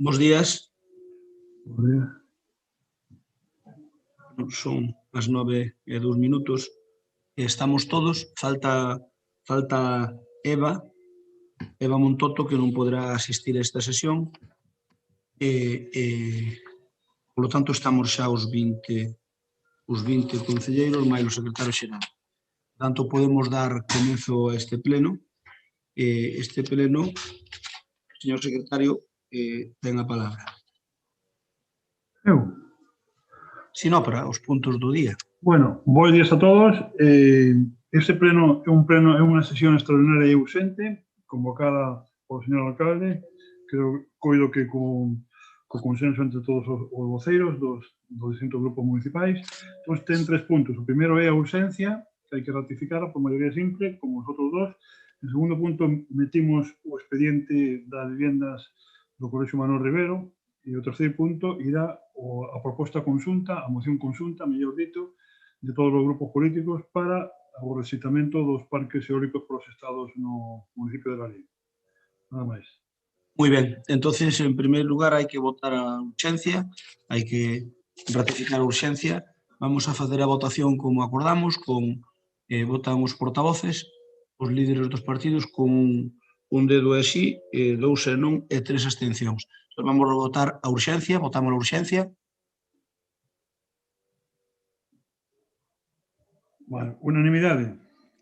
Bos días. Son as 9:02. Estamos todos. Falta Eva Montoto, que non poderá asistir a esta sesión. Por lo tanto, estamos xa os 20 concelleiros, máis o secretario xeral. Por tanto, podemos dar comezo a este pleno. Este pleno, señor secretario, ten a palabra. Eu? Si non, para os puntos do día. Bueno, bons días a todos. Este pleno é unha sesión extraordinaria e urxente, convocada polo señor alcalde, coido que co consenso entre todos os voceiros dos distintos grupos municipais. Entón, ten 3 puntos. O primeiro é a urxencia, que hai que ratificarla por maioría simple, como os outros dos. En segundo punto, metimos o expediente das viviendas do Colexio Manuel Rivero. E o terceiro punto irá a proposta conxunta, a moción conxunta, mellor dito, de todos os grupos políticos para o rexeitamento dos parques eólicos polos estados no municipio de Lalín. Nada máis. Moi ben, entonces, en primeiro lugar, hai que votar a urxencia, hai que ratificar a urxencia. Vamos a facer a votación como acordamos, votan os portavoces, os líderes dos partidos, con un dedo así, 2 e non e 3 abstencións. Entón, vamos a votar a urxencia, votamos a urxencia. Bueno, unanimidade.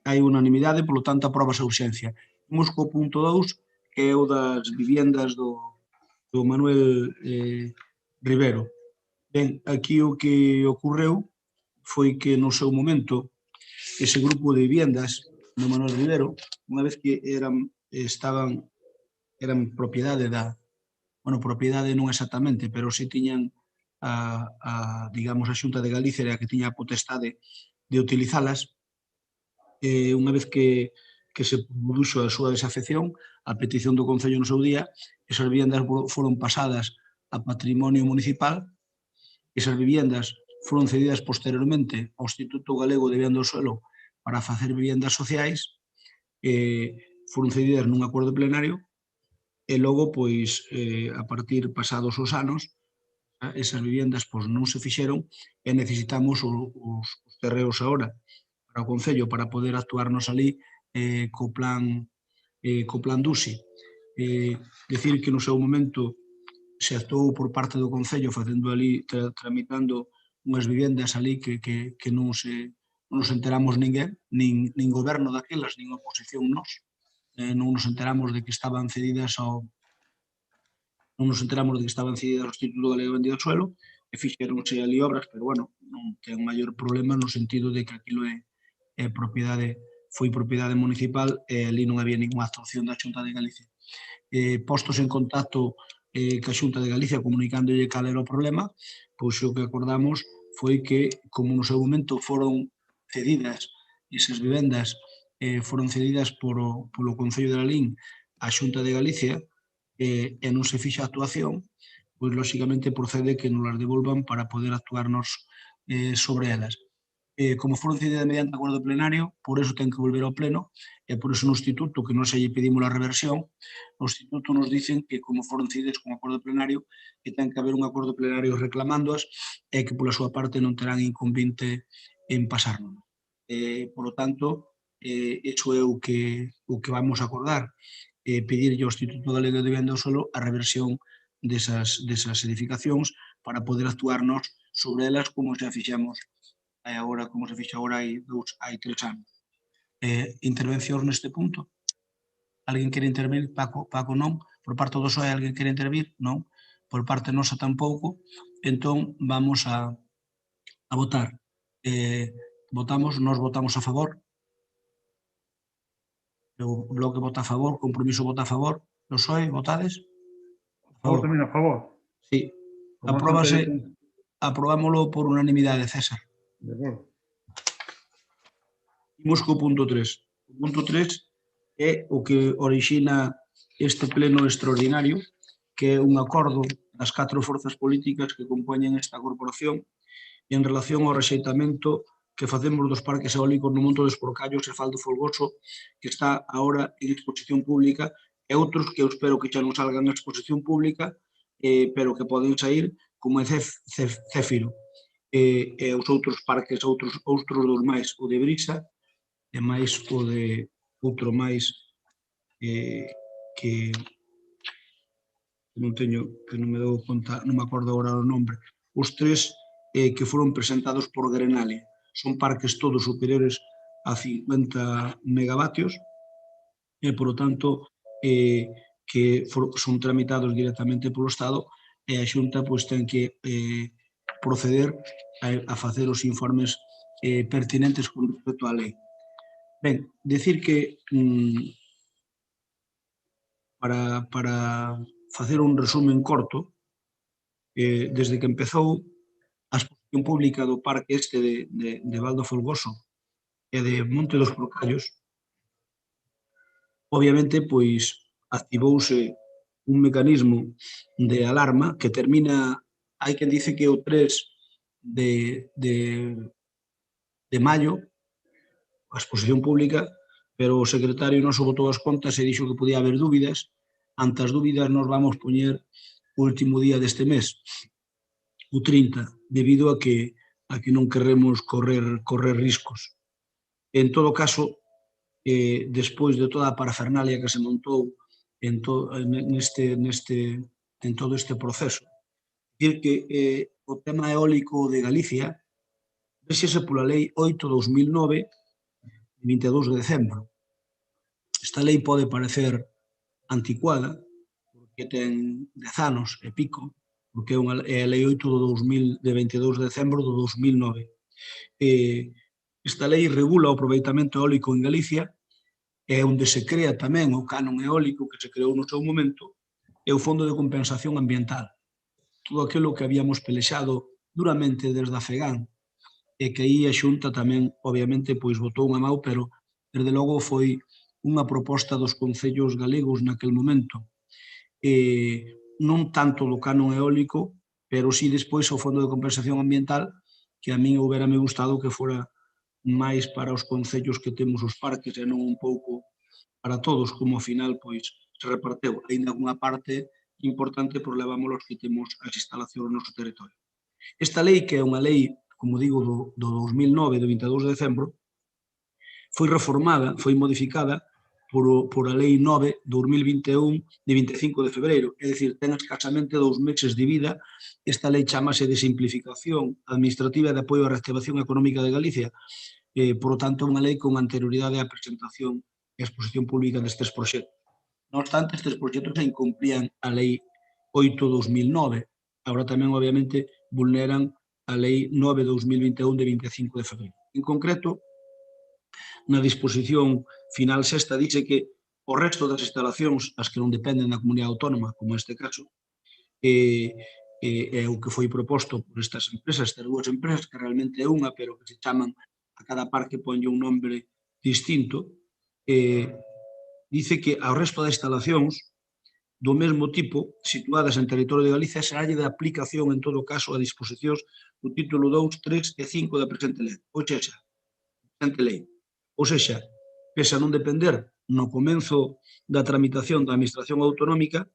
Hai unanimidade, polo tanto, aprobas a urxencia. Imos co punto 2, que é o das viviendas do Manuel Rivero. Ben, aquí o que ocorreu foi que no seu momento ese grupo de viviendas do Manuel Rivero, unha vez que eran propiedade propiedade non exactamente, pero si tiñan digamos, a Xunta de Galicia era a que tiña a potestade de utilizalas. Unha vez que se produxo a súa desafección, a petición do Concello no seu día, esas viviendas foron pasadas a patrimonio municipal, esas viviendas foron cedidas posteriormente ao Instituto Galego de Vivenda do Suelo para facer viviendas sociais, foron cedidas nun acordo plenario, e logo, pois, a partir pasados os anos, esas viviendas non se fixeron e necesitamos os terreos agora para o Concello para poder actuarnos ali co plan DUSI. Decir que no seu momento se actuou por parte do Concello facendo ali, tramitando unhas vivendas ali que non nos enteramos ninguén, nin goberno daquelas, nin oposición nós. Non nos enteramos de que estaban cedidas ao Instituto Galego de Vivenda do Suelo e fixeronse ali obras, pero, bueno, non ten maior problema no sentido de que aquilo foi propiedade municipal e ali non había ninguna actuación da Xunta de Galicia. Postos en contacto ca Xunta de Galicia comunicándolle cal era o problema, pois o que acordamos foi que, como no seu momento foron cedidas esas vivendas, foron cedidas polo Concello de Lalín á Xunta de Galicia e non se fixa a actuación, pois, lóxicamente, procede que nos las devolvan para poder actuarnos sobre elas. Como foron cedidas mediante acordo plenario, por eso ten que volver ao pleno, e por eso no Instituto, que non se lle pedimos a reversión, no Instituto nos dicen que, como foron cedidas con acordo plenario, que ten que haber un acordo plenario reclamándoas e que, pola súa parte, non terán inconvinte en pasarnos. Por lo tanto, iso é o que vamos a acordar, pedirlle ao Instituto Galego de Vivenda do Suelo a reversión desas edificacións para poder actuarnos sobre elas como se fixemos hai 3 anos. Intervencións neste punto? Alguén quere intervir? Paco non? Por parte do PSOE alguén quere intervir? Non? Por parte nosa tampouco. Entón, vamos a A votar. Nós votamos a favor. O Bloque vota a favor, Compromiso vota a favor. O PSOE, votades? A favor tamén, a favor. Sí. Apróbase. Aprobámoslo por unanimidade, César. De acordo. Imos co punto 3. O punto 3 é o que orixina este pleno extraordinario, que é un acordo das 4 forzas políticas que compoñen esta corporación en relación ao rexeitamento que facemos dos parques eólicos no Monte dos Porcallos e Fal do Folgoso, que está agora en exposición pública, e outros que eu espero que xa non salgan en exposición pública, pero que poden sair, como é Céfiro, e os outros parques, outros dos máis, o de Brisa, e máis o de outro máis que non teño, que non me dou conta, non me acordo agora o nombre. Os 3 que foron presentados por Grenalia. Son parques todos superiores a 50 megavatios e, por lo tanto, que son tramitados directamente polo Estado e a Xunta ten que proceder a facer os informes pertinentes con respecto á lei. Ben, decir que para facer un resumen corto, desde que empezou a exposición pública do parque este de Val do Folgoso e de Monte dos Porcallos, obviamente, pois, activouse un mecanismo de alarma que termina, hai quen dice que o 3 de maio, a exposición pública, pero o secretario noso botou as contas e dixo que podía haber dúbidas. Ante as dúbidas nos vamos poñer o último día deste mes, o 30, debido a que non queremos correr riscos. En todo caso, despois de toda a parafernalia que se montou en todo este proceso, decir que o tema eólico de Galicia véxese pola Lei 8/2009, de 22 de decembro. Esta lei pode parecer anticuada, porque ten 10 anos e pico, porque é a Lei 8 de 22 de decembro do 2009. Esta lei regula o aproveitamento eólico en Galicia, é onde se crea tamén o canon eólico que se creou no seu momento, e o Fondo de Compensación Ambiental. Todo aquilo que habíamos pelexado duramente desde a FEGAN, e que aí a Xunta tamén, obviamente, pois botou unha mau, pero, desde logo, foi unha proposta dos concellos galegos naquel momento. Non tanto do canon eólico, pero sí despois o Fondo de Compensación Ambiental, que a min houberame gustado que fora máis para os concellos que temos os parques e non un pouco para todos, como ao final pois se reparteu. Ainda unha parte importante por levámoslos que temos as instalacións no noso territorio. Esta lei, que é unha lei, como digo, do 2009, do 22 de decembro, foi reformada, foi modificada por a Lei 9 do 2021 de 25 de febreiro, é dicir, ten escasamente 2 meses de vida. Esta lei chamase de Simplificación Administrativa de Apoio á Reactivación Económica de Galicia, por lo tanto, é unha lei con anterioridade á presentación e exposición pública destes proxectos. Non obstante, estes proxectos se incumplían a Lei 8/2009, agora tamén, obviamente, vulneran a Lei 9/2021 de 25 de febreiro. En concreto, na disposición final sexta dice que o resto das instalacións, as que non dependen da comunidade autónoma, como este caso, é o que foi proposto por estas empresas, estas dúas empresas, que realmente é unha, pero que se chaman a cada parque ponlle un nombre distinto, dice que ao resto das instalacións do mesmo tipo, situadas en territorio de Galicia, será de aplicación, en todo caso, a disposicións do título 2, 3 e 5 da presente lei. Ou sexa, pese a non depender no comenzo da tramitación da Administración Autonómica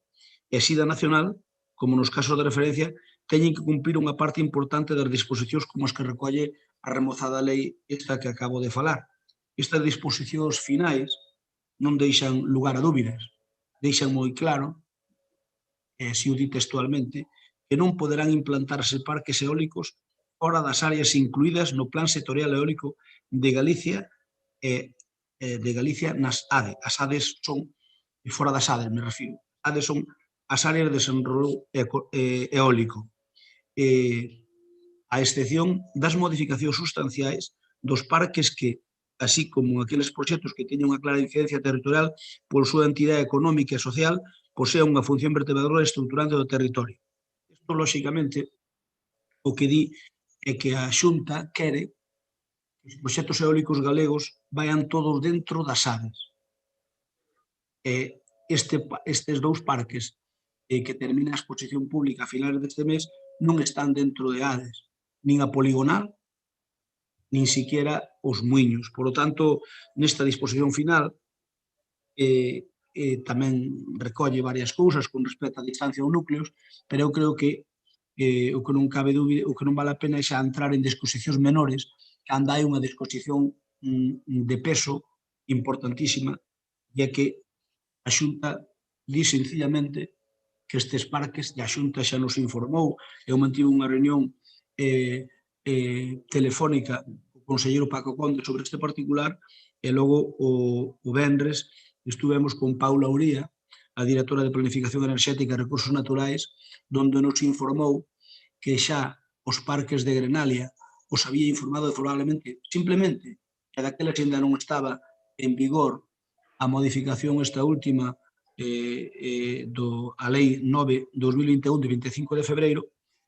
e así da Nacional, como nos casos de referencia, teñen que cumprir unha parte importante das disposicións como as que recolle a remozada lei esta que acabo de falar. Estas disposicións finais non deixan lugar a dúbidas, deixan moi claro, e así o di textualmente, que non poderán implantarse parques eólicos fora das áreas incluídas no Plan Sectorial Eólico de Galicia nas ADE. As ADEs son, fora das ADEs me refiro, ADEs son as áreas de desenrolo eólico. a excepción das modificacións sustanciais dos parques que, así como aqueles proxectos que teñen unha clara incidencia territorial por súa entidade económica e social, poseen unha función vertebradora e estruturante do territorio. Isto, lóxicamente, o que di é que a Xunta quere que os proxectos eólicos galegos vayan todos dentro das áreas. Estes dous parques que termina a exposición pública a finales deste mes non están dentro de Ades, nin a poligonal, nin siquiera os muiños. Por lo tanto, nesta disposición final tamén recolle varias cousas con respecto á distancia ou núcleos, pero eu creo que o que non cabe dúbida, o que non vale a pena é xa entrar en discusicións menores, cando hai unha discusión de peso importantísima, e é que a Xunta di sencillamente que estes parques, e a Xunta xa nos informou, eu mantive unha reunión telefónica co conselleiro Paco Conde sobre este particular, e logo o venres estuvemos con Paula Uría, a directora de Planificación Enerxética e Recursos Naturais, donde nos informou que xa os parques de Grenalia os había informado probablemente, simplemente, que daqueles ainda non estaba en vigor a modificación esta última a Lei 9/2021 de 25 de febreiro,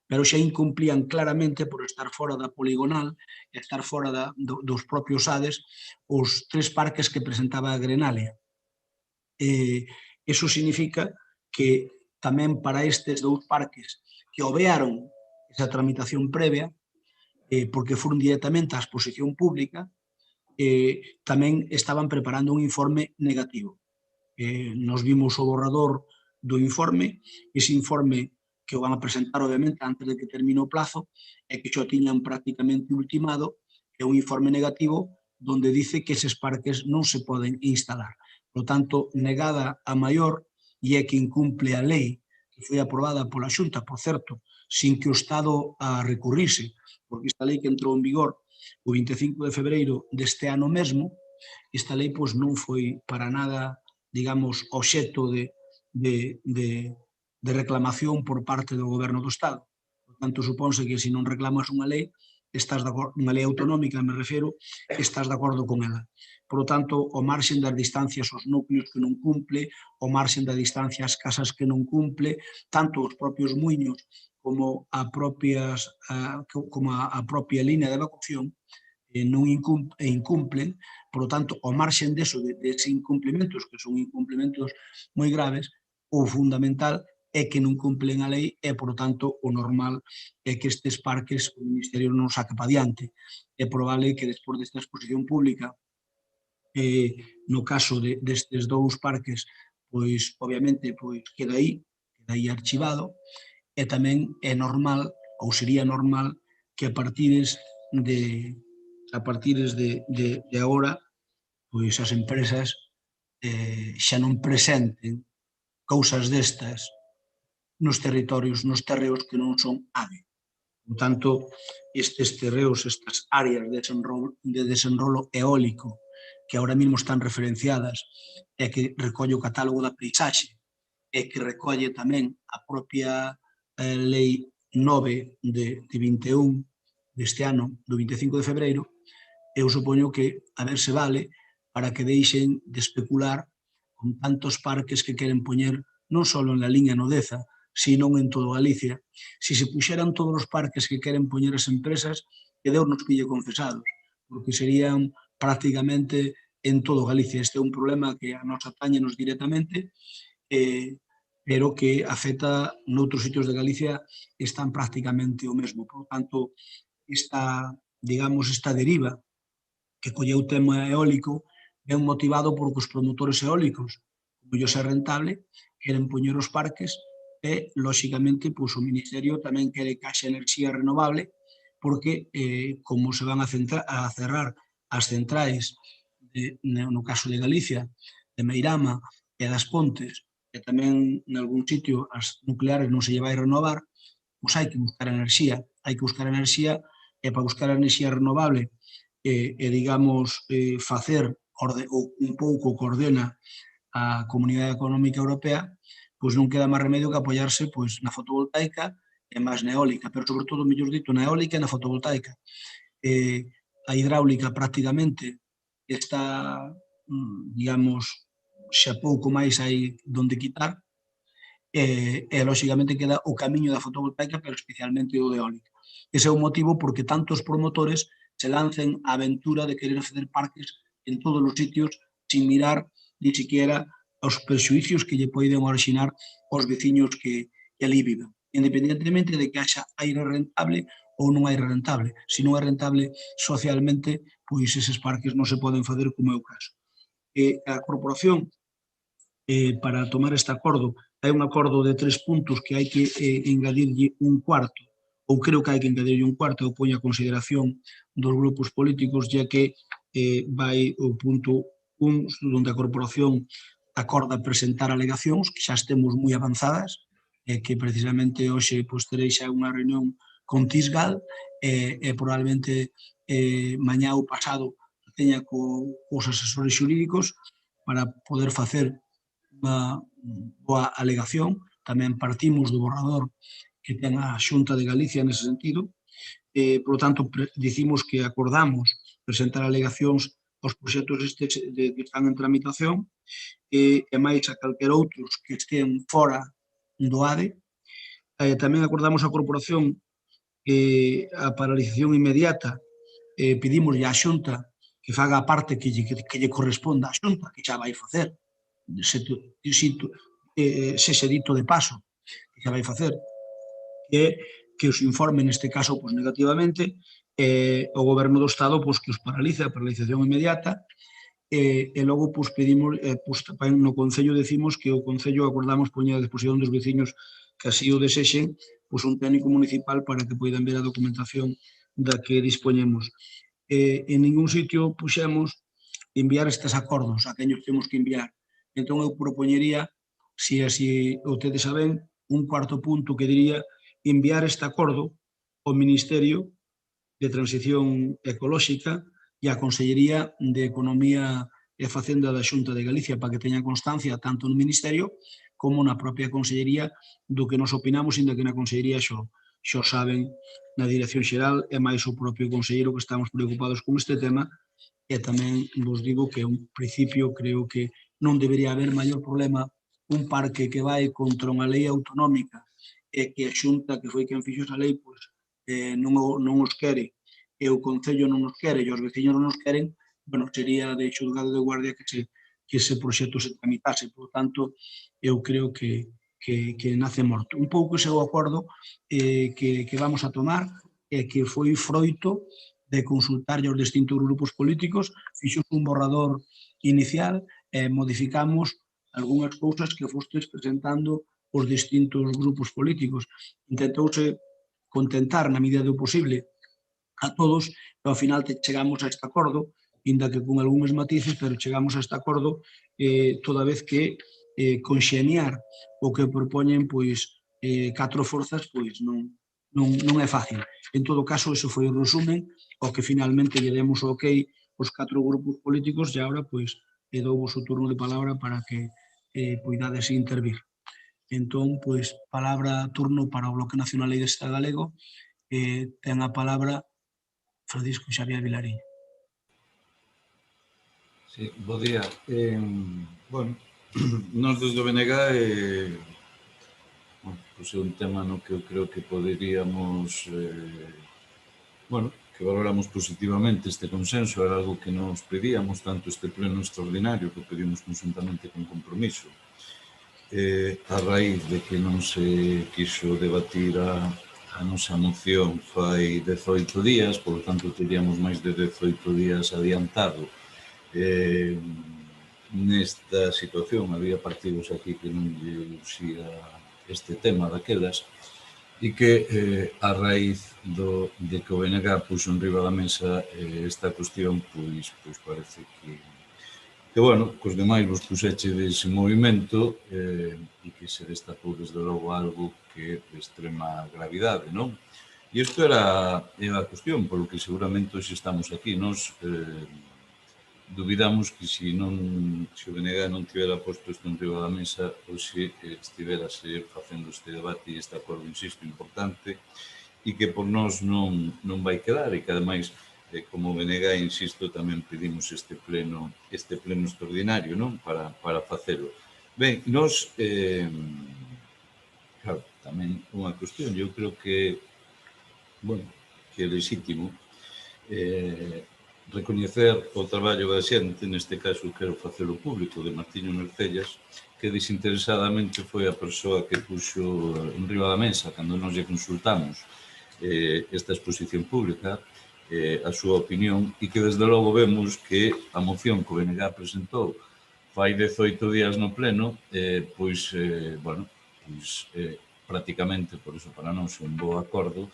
pero xa incumplían claramente por estar fora da poligonal e estar fora dos propios ADES os 3 parques que presentaba a Grenalia. Iso significa que tamén para estes 2 parques que obviaron esa tramitación previa, porque foron directamente á exposición pública, tamén estaban preparando un informe negativo. Nos vimos o borrador do informe, ese informe que o van a presentar, obviamente, antes de que termine o plazo, e que xo tiñan prácticamente ultimado, é un informe negativo donde dice que eses parques non se poden instalar. Por tanto, negada a maior, e é que incumple a lei que foi aprobada pola Xunta, por certo, sin que o Estado a recurrise, porque esta lei que entrou en vigor o 25 de febreiro deste ano mesmo, esta lei pois non foi para nada, digamos, obxecto de reclamación por parte do goberno do Estado. Por tanto, supónse que se non reclamas unha lei, estás de acordo, unha lei autonómica, me refiro, estás de acordo con ela. Por tanto, o marxen das distancias aos núcleos que non cumple, o marxen da distancia ás casas que non cumple, tanto os propios muiños como a propia línea de evacuación, non incumplen, por lo tanto, ao marxen deso, dese incumplimentos, que son incumplimentos moi graves, o fundamental é que non cumplen a lei e, por tanto, o normal é que estes parques o Ministerio non saque pa diante. É probable que despois desta exposición pública, no caso destes 2 parques, pois, obviamente, pois queda aí archivado, e tamén é normal, ou sería normal, que a partires de agora, pois as empresas xa non presenten cousas destas nos territorios, nos terreos que non son ADE. Por tanto, estes terreos, estas áreas de desenrolo eólico que ahora mesmo están referenciadas e que recolle o catálogo da paisaxe e que recolle tamén a propia Lei 9 de 21 deste ano, do 25 de febreiro, eu supoño que a ver se vale para que deixen de especular con tantos parques que queren poñer non só en la liña Nodeza, sino en todo Galicia. Si se puxeran todos os parques que queren poñer as empresas, que Deus nos pille confesados, porque serían prácticamente en todo Galicia. Este é un problema que a nos atañenos directamente, pero que afecta noutros sitios de Galicia están prácticamente o mesmo. Por tanto, esta deriva que colleu o tema eólico ben motivado porque os promotores eólicos, como ellos é rentable, queren poñer os parques e, lóxicamente, pois, o Ministerio tamén quere que haxa enerxía renovable porque, como se van a cerrar as centrais, no caso de Galicia, de Meirama e das Pontes, e tamén en algún sitio as nucleares non se lle vai renovar, pois hai que buscar enerxía. Hai que buscar enerxía e para buscar a enerxía renovable digamos, facer un pouco que ordena a Comunidade Económica Europea, pois non queda máis remedio que apoiarse pois, na fotovoltaica é máis na eólica, pero sobre todo, mellor dito, na eólica e na fotovoltaica. A hidráulica prácticamente está, digamos, xa pouco máis hai donde quitar, e lóxicamente queda o camiño da fotovoltaica, pero especialmente o de eólica. Ese é o motivo porque tantos promotores se lancen a aventura de querer facer parques en todos os sitios sin mirar ni siquiera os perxuicios que lle poden orixinar aos veciños que ali viven, independentemente de que haxa aire rentable ou non aire rentable. Se non é rentable socialmente, pois eses parques non se poden facer, como é o caso. A corporación, para tomar este acordo, hai un acordo de 3 puntos que hai que engadirlle un cuarto, ou creo que hai que engadirlle un cuarto, eu poño a consideración dos grupos políticos, ya que vai o punto 1, onde a corporación acorda presentar alegacións, que xa estemos moi avanzadas, que precisamente hoxe pois, terei xa unha reunión con Tisgal, e probablemente mañá ou pasado teña cos asesores xurídicos para poder facer unha boa alegación. Tamén partimos do borrador que ten a Xunta de Galicia nese sentido. Por lo tanto, dicimos que acordamos presentar alegacións aos proxectos estes que están en tramitación e máis a calquera outros que estén fora do ADE. Tamén acordamos a corporación a paralización inmediata, pedimos á Xunta que faga a parte que lle corresponda á Xunta, que xa vai facer, sexe dito de paso, que xa vai facer, que os informe neste caso pois, negativamente, o Goberno do Estado pois, que os paralice, a paralización inmediata, e logo pois, pedimos, pois, no Concello decimos que o Concello acordamos poñer a disposición dos veciños que así o desexen, pois, un técnico municipal para que poidan ver a documentación da que dispoñemos. En ningún sitio puxemos enviar estes acordos a quen os temos que enviar. Entón eu propoñería, se así ustedes saben, un cuarto punto que diría enviar este acordo ao Ministerio de Transición Ecolóxica e á Consellería de Economía e Facenda da Xunta de Galicia para que teñan constancia tanto no Ministerio como na propia Consellería do que nos opinamos, inda que na Consellería xo saben na Dirección Xeral e máis o propio Conselleiro que estamos preocupados con este tema. E tamén vos digo que un principio creo que non debería haber maior problema un parque que vai contra unha lei autonómica e que a Xunta, que foi quen fixo esa lei, pois, non os quere, e o Concello non os quere, e os veciños non os queren, bueno, sería de xulgado de guardia que ese proxecto se tramitase. Por tanto, eu creo que nace morto. Un pouco ese é o acordo que vamos a tomar e que foi froito de consultar aos distintos grupos políticos, fixo un borrador inicial e modificamos algunhas cousas que fostes presentando os distintos grupos políticos. Intentouse contentar na medida do posible a todos e ao final chegamos a este acordo, inda que con algúns matices, pero chegamos a este acordo toda vez que conxeniar o que propoñen pois 4 forzas pois non é fácil. En todo caso, eso foi o resumen ao que finalmente lle demos o ok os 4 grupos políticos e agora pois douvos o turno de palabra para que poidades intervir. Entón, pois, palabra, turno para o Bloque Nacionalista Galego, ten a palabra Francisco Xavier Vilarín. Sí, bo día. Bueno, nós desde o BNG pois é un tema no que eu creo que poderíamos bueno, que valoramos positivamente este consenso, era algo que nos pedíamos, tanto este pleno extraordinario que pedimos conjuntamente con Compromiso, a raíz de que non se quiso debatir a nosa moción fai 18 días, por lo tanto teríamos máis de 18 días adiantado. Nesta situación había partidos aquí que non lle uxía este tema daquelas e que a raíz de que o BNG puxo en riba da mesa esta cuestión, pois parece que bueno, que os demais vos puxeche dese movimento e que se destapou desde logo algo que é de extrema gravidade, non? E isto era a cuestión polo que seguramente hoxe estamos aquí. Nos dubidamos que se o BNG non tivera posto isto en riba da mesa, hoxe estivera a seguir facendo este debate e este acordo, insisto, importante, e que por nós non vai quedar, e que ademais, como BNG, insisto, tamén pedimos este pleno extraordinario, non? Para facelo. Ben, nós, claro, tamén unha cuestión, eu creo que, bueno, que é legítimo recoñecer o traballo da xente, neste caso quero facelo público, de Martiño Mercellas, que desinteresadamente foi a persoa que puxo en riba da mesa, cando nos lle consultamos esta exposición pública, a súa opinión, e que desde logo vemos que a moción que o BNG presentou fai 18 días no pleno, pois, bueno, pois prácticamente, por iso para nós é un bo acordo,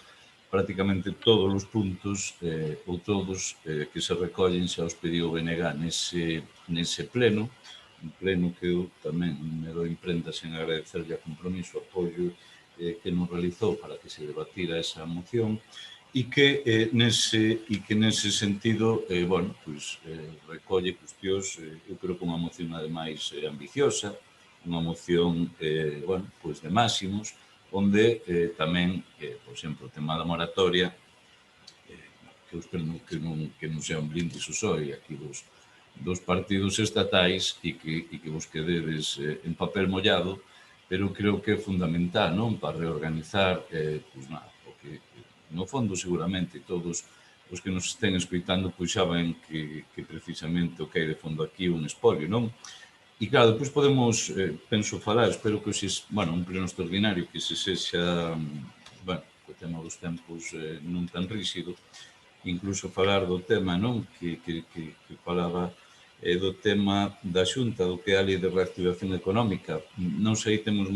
prácticamente todos os puntos ou todos que se recollen xa os pediu o BNG nese pleno, un pleno que eu tamén me dou imprenta sen agradecerlle a compromiso, apoio que nos realizou para que se debatira esa moción e que nese sentido, bueno, pois recolle cuestións, eu creo que unha moción ademais ambiciosa, unha moción, bueno, pois de máximos, onde tamén, por exemplo, o tema da moratoria, que eu espero que non sea un brindis ao sol aquí dos partidos estatais e que vos quededes en papel mollado, pero creo que é fundamental, non? Para reorganizar, pois nada, porque no fondo seguramente todos os que nos estén escoitando pois xa ven que precisamente o que hai de fondo aquí é un espolio, non? E claro, depois podemos, penso falar, espero que hoxe, bueno, un pleno extraordinario que se sexa, bueno, o tema dos tempos non tan rígido, incluso falar do tema, non? Que falaba do tema da Xunta, do que é a Lei de Reactivación Económica. Non sei, temos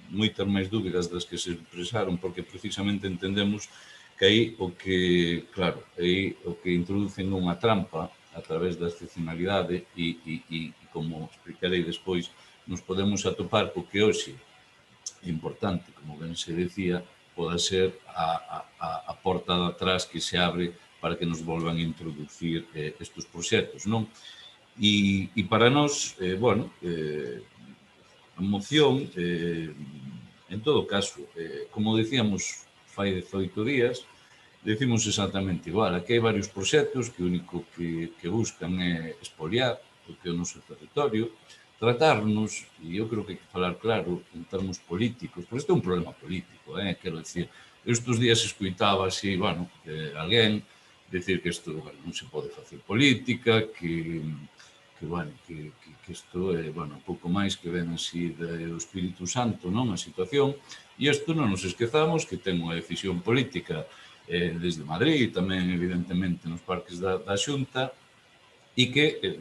moitas máis dúbidas das que se expresaron, porque precisamente entendemos que aí o que, claro, aí o que introducen unha trampa a través da excepcionalidade e como explicarei despois, nos podemos atopar co que hoxe é importante, como ben se decía, poda ser a porta de atrás que se abre para que nos volvan a introducir estes proxectos, non? E para nós, bueno, a moción, en todo caso, como decíamos fai 18 días, decimos exactamente igual. Aquí hai varios proxectos que o único que buscan é expoliar o que é o noso territorio, tratarnos, e eu creo que hai que falar claro en termos políticos, porque isto é un problema político, quero dicir, estes días escuitaba así, bueno, alguén decir que isto non se pode facer política, que bueno, que isto é, bueno, un pouco máis que ven así do Espírito Santo, non? A situación, e isto non nos esquezamos que ten unha decisión política desde Madrid, tamén evidentemente nos parques da Xunta, e que,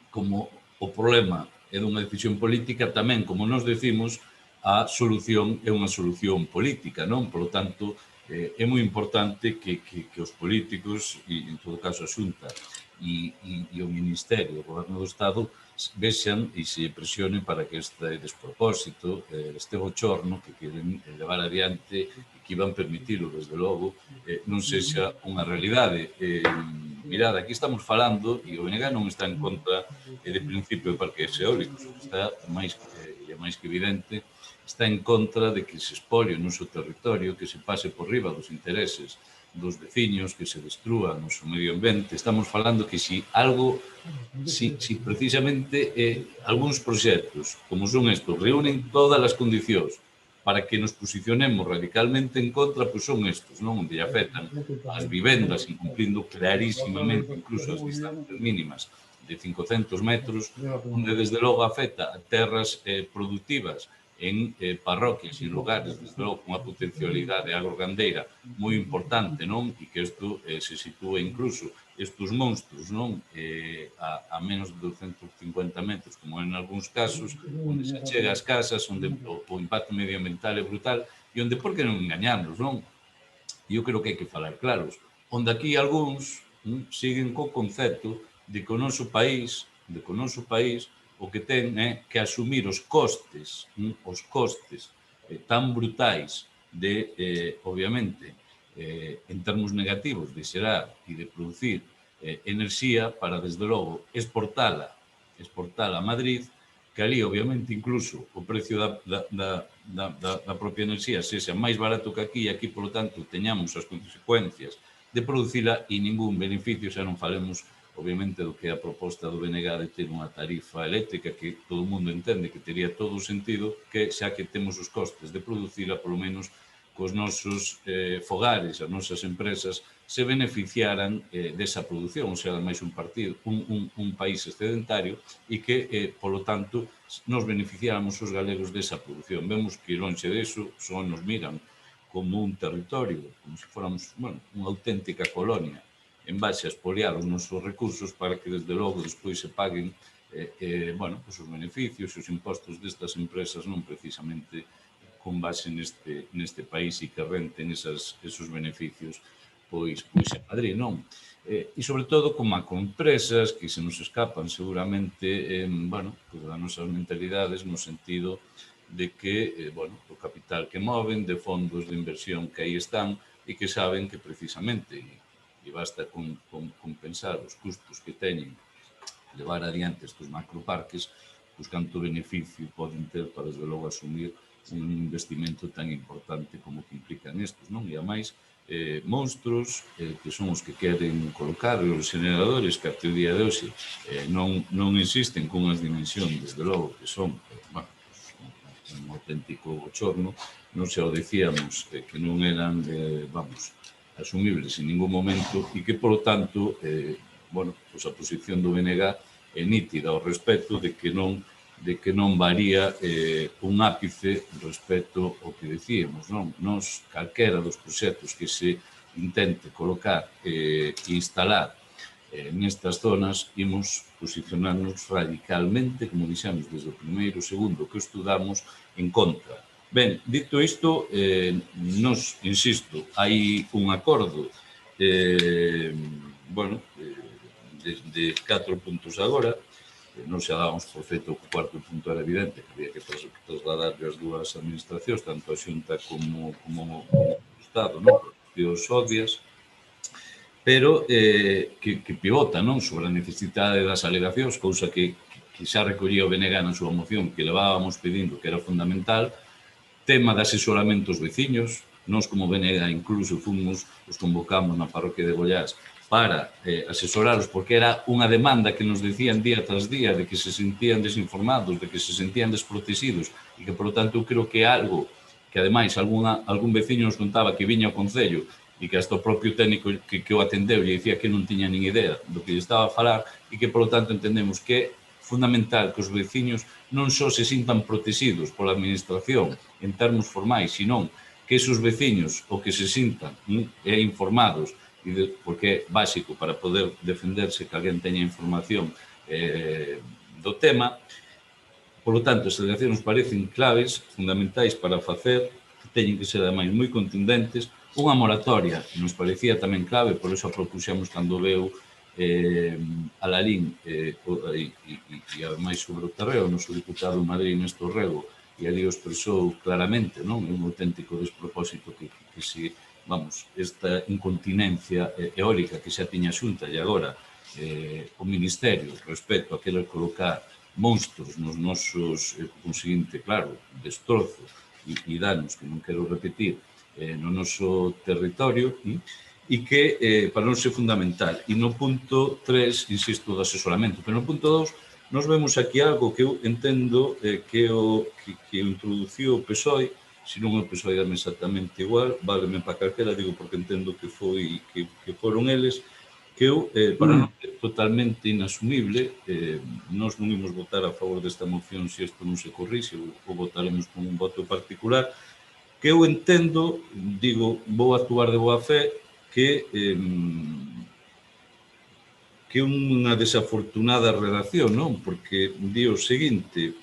como o problema é dunha decisión política, tamén, como nos decimos, a solución é unha solución política, non? Por lo tanto, é moi importante que os políticos, e en todo caso a Xunta e o Ministerio, o Goberno do Estado, vexan e se presionen para que este despropósito, este bochorno que queren levar adiante e que iban permitirlo, desde logo, non sexa unha realidade. Mirad, aquí estamos falando, e o BNG non está en contra de principio de parques eólicos, está máis que evidente, está en contra de que se expolie o noso territorio, que se pase por riba dos intereses dos veciños, que se destrúa o noso medio ambiente. Estamos falando que si algo, si precisamente algúns proxectos, como son estos, reúnen todas as condicións para que nos posicionemos radicalmente en contra, pois son estos, non? Onde afectan as vivendas, incumplindo clarísimamente incluso as distancias mínimas de 500 metros, onde desde logo afecta a terras productivas en parroquias e lugares, desde logo, con unha potencialidade agrogandeira moi importante, non? E que isto se sitúa incluso estes monstruos, non? A menos de 250 metros, como en algúns casos, onde se chega ás casas, onde o impacto medioambiental é brutal, e onde, por que non engañarnos, non? E eu creo que hai que falar claros. Onde aquí algúns siguen co concepto de que o noso país o que ten é que asumir os costes tan brutais de, obviamente, en termos negativos, de xerar e de producir enerxía para, desde logo, exportala a Madrid, que ali, obviamente, incluso o precio da propia enerxía sexa máis barato que aquí, e aquí, polo tanto, teñamos as consecuencias de producila e ningún beneficio, xa non falemos, obviamente, do que é a proposta do BNG de ter unha tarifa eléctrica que todo o mundo entende que teria todo o sentido, que xa que temos os costes de producila, polo menos, cos nosos fogares, as nosas empresas, se beneficiaran desa produción, ou sea, máis un país excedentario e que, polo tanto, nos beneficiáramos os galegos desa produción. Vemos que, lonxe deso, só nos miran como un territorio, como se fóramos, bueno, unha auténtica colonia, en base a expoliar os nosos recursos para que, desde logo, despois se paguen bueno, os beneficios, os impostos destas empresas, non precisamente con base neste país e que renten esos beneficios pois a Madrid, non? E, sobre todo, como empresas que se nos escapan seguramente, bueno, pois das nosas mentalidades no sentido de que, bueno, o capital que moven, de fondos de inversión que aí están e que saben que precisamente, e basta con pensar os custos que teñen levar adiante estes macroparques, pois canto beneficio poden ter para, desde logo, asumir un investimento tan importante como que implican estes, non? E, a máis, monstruos que son os que queren colocar os generadores que até o día de hoxe non existen cunhas dimensións, desde logo, que son, bueno, un auténtico bochorno, non xa o decíamos, que non eran, vamos, asumibles en ningún momento e que, polo tanto, bueno, pois a posición do BNG é nítida ao respecto de que non varía un ápice respecto ao que decíamos, non? Nos, calquera dos proxectos que se intente colocar e instalar nestas zonas, imos posicionarnos radicalmente, como dixemos desde o primeiro segundo que estudamos, en contra. Ben, dito isto, nos, insisto, hai un acordo, bueno, de 4 puntos agora, non xa dábamos por feito que o cuarto punto era evidente, que había que trasladar as dúas administracións, tanto a Xunta como o Estado, non? Por cuestións obvias, pero que pivota, non? Sobre a necesidade das alegacións, cousa que xa recollía o BNG na súa moción, que levábamos pedindo que era fundamental, tema de asesoramento aos veciños, nós como BNG incluso os convocamos na parroquia de Gollás para asesoraros, porque era unha demanda que nos decían día tras día de que se sentían desinformados, de que se sentían desprotegidos e que, por lo tanto, eu creo que é algo que, ademais, algún veciño nos contaba que viña ao Concello e que hasta o propio técnico que o atendeu lle dicía que non tiña nin idea do que lle estaba a falar e que, por lo tanto, entendemos que é fundamental que os veciños non só se sintan protegidos pola administración en termos formais, senón que esos veciños o que se sintan informados, porque é básico para poder defenderse que alguén teña información do tema. Por lo tanto, as alegacións nos parecen claves, fundamentais para facer, que teñen que ser, ademais, moi contundentes. Unha moratoria nos parecía tamén clave, por iso a propuxemos cando veu a Lalín e, ademais, sobre o terreo, o noso diputado en Madrid, Néstor Rego, e ali o expresou claramente, non? É un auténtico despropósito que se, vamos, esta incontinencia eólica que xa tiña a Xunta e agora o Ministerio respecto a querer colocar monstruos nos nosos, conseguinte, claro, destrozo e danos, que non quero repetir, no noso territorio e que para non ser fundamental. E no punto 3, insisto, do asesoramento, pero no punto 2 nos vemos aquí algo que eu entendo que introduciu o PSOE, se non o PSOE dame exactamente igual, váleme para calquera, digo porque entendo que foron eles, que eu, para non ser totalmente inasumible, nós non imos votar a favor desta moción se isto non se corrixe, ou votaremos con un voto particular, que eu entendo, digo, vou actuar de boa fe, que unha desafortunada redacción, non? Porque di o seguinte,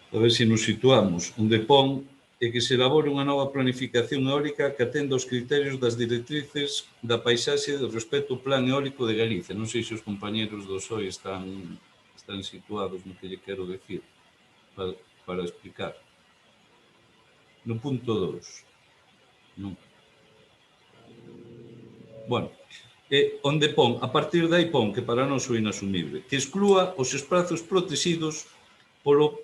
a ver se nos situamos, onde pon que se elabore unha nova planificación eólica que atenda aos criterios das directrices da paisaxe respecto ao Plan Eólico de Galicia. Non sei se os compañeros do PSOE están situados no que lle quero decir para explicar. No punto 2. Non. Bueno, onde pon, a partir de aí pon, que para nós é inasumible, que exclúa os espazos protegidos polo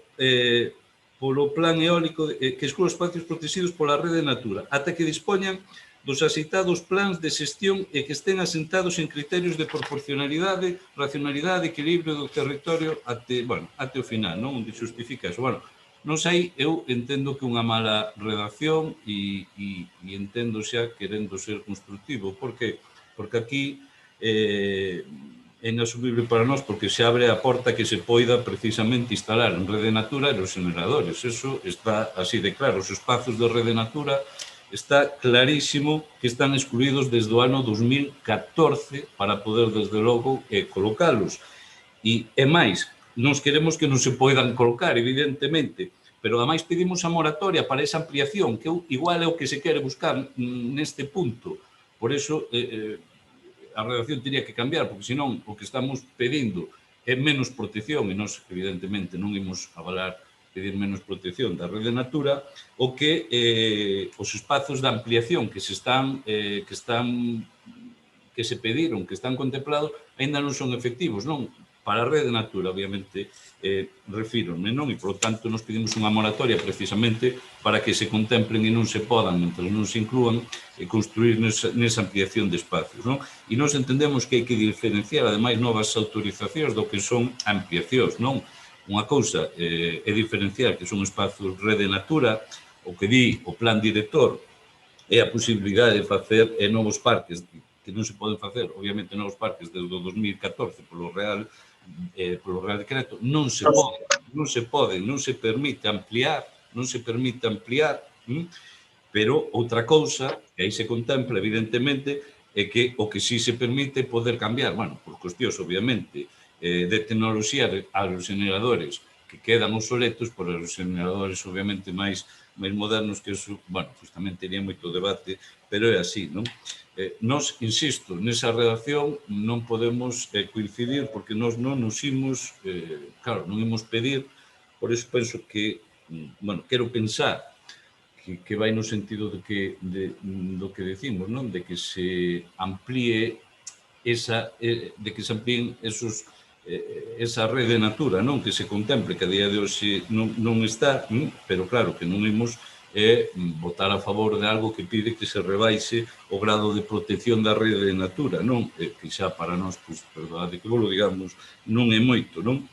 plan eólico, que exclúa os espacios protegidos pola rede Natura, ata que dispoñan dos aceitados plans de xestión e que estén asentados en criterios de proporcionalidade, racionalidade, equilibrio do territorio até o final, non? Onde xustifica eso. Bueno, non sei, eu entendo que unha mala redacción e entendo xa querendo ser constructivo. Por que? Porque aquí é inasumible para nós porque se abre a porta que se poida precisamente instalar en Rede Natura aerogeneradores. Eso está así de claro. Os espazos de Rede Natura está clarísimo que están excluídos desde o ano 2014 para poder, desde logo, colocalos. E máis, nos queremos que non se poidan colocar, evidentemente, pero ademais pedimos a moratoria para esa ampliación, que igual é o que se quere buscar neste punto. Por eso, a redacción teria que cambiar, porque senón o que estamos pedindo é menos protección, e nós, evidentemente, non imos avalar pedir menos protección da Rede Natura, o que os espazos de ampliación que se pediron, que están contemplados, ainda non son efectivos, non? Para a Rede Natura, obviamente, refírome, non? E, por tanto, nos pedimos unha moratoria precisamente para que se contemplen e non se podan, mentre non se inclúan, construir nesa ampliación de espacios, non? E nós entendemos que hai que diferenciar, ademais, novas autorizacións do que son ampliacións, non? Unha cousa é diferenciar que son espazos Rede Natura, o que di o plan director é a posibilidade de facer novos parques, que non se poden facer, obviamente, novos parques desde o 2014 polo Real Decreto, non se permite ampliar, pero outra cousa, que aí se contempla, evidentemente, é que o que sí se permite poder cambiar, bueno, por cuestións, obviamente, de tecnoloxía, aerogeneradores que quedan obsoletos por aerogeneradores, obviamente, máis modernos, que eso, bueno, tamén tería moito debate, pero é así, non? Nós, insisto, nesa redacción non podemos coincidir porque nós non nos imos, claro, non imos pedir, por eso penso que, bueno, quero pensar que vai no sentido do que decimos, non? De que se amplíe de que se amplíen esa Rede Natura, non? Que se contemple, que a día de hoxe non está, pero claro, que non imos votar a favor de algo que pide que se rebaixe o grado de protección da Rede Natura, non? Que xa para nós, perdón, que vos lo digamos, non é moito, non?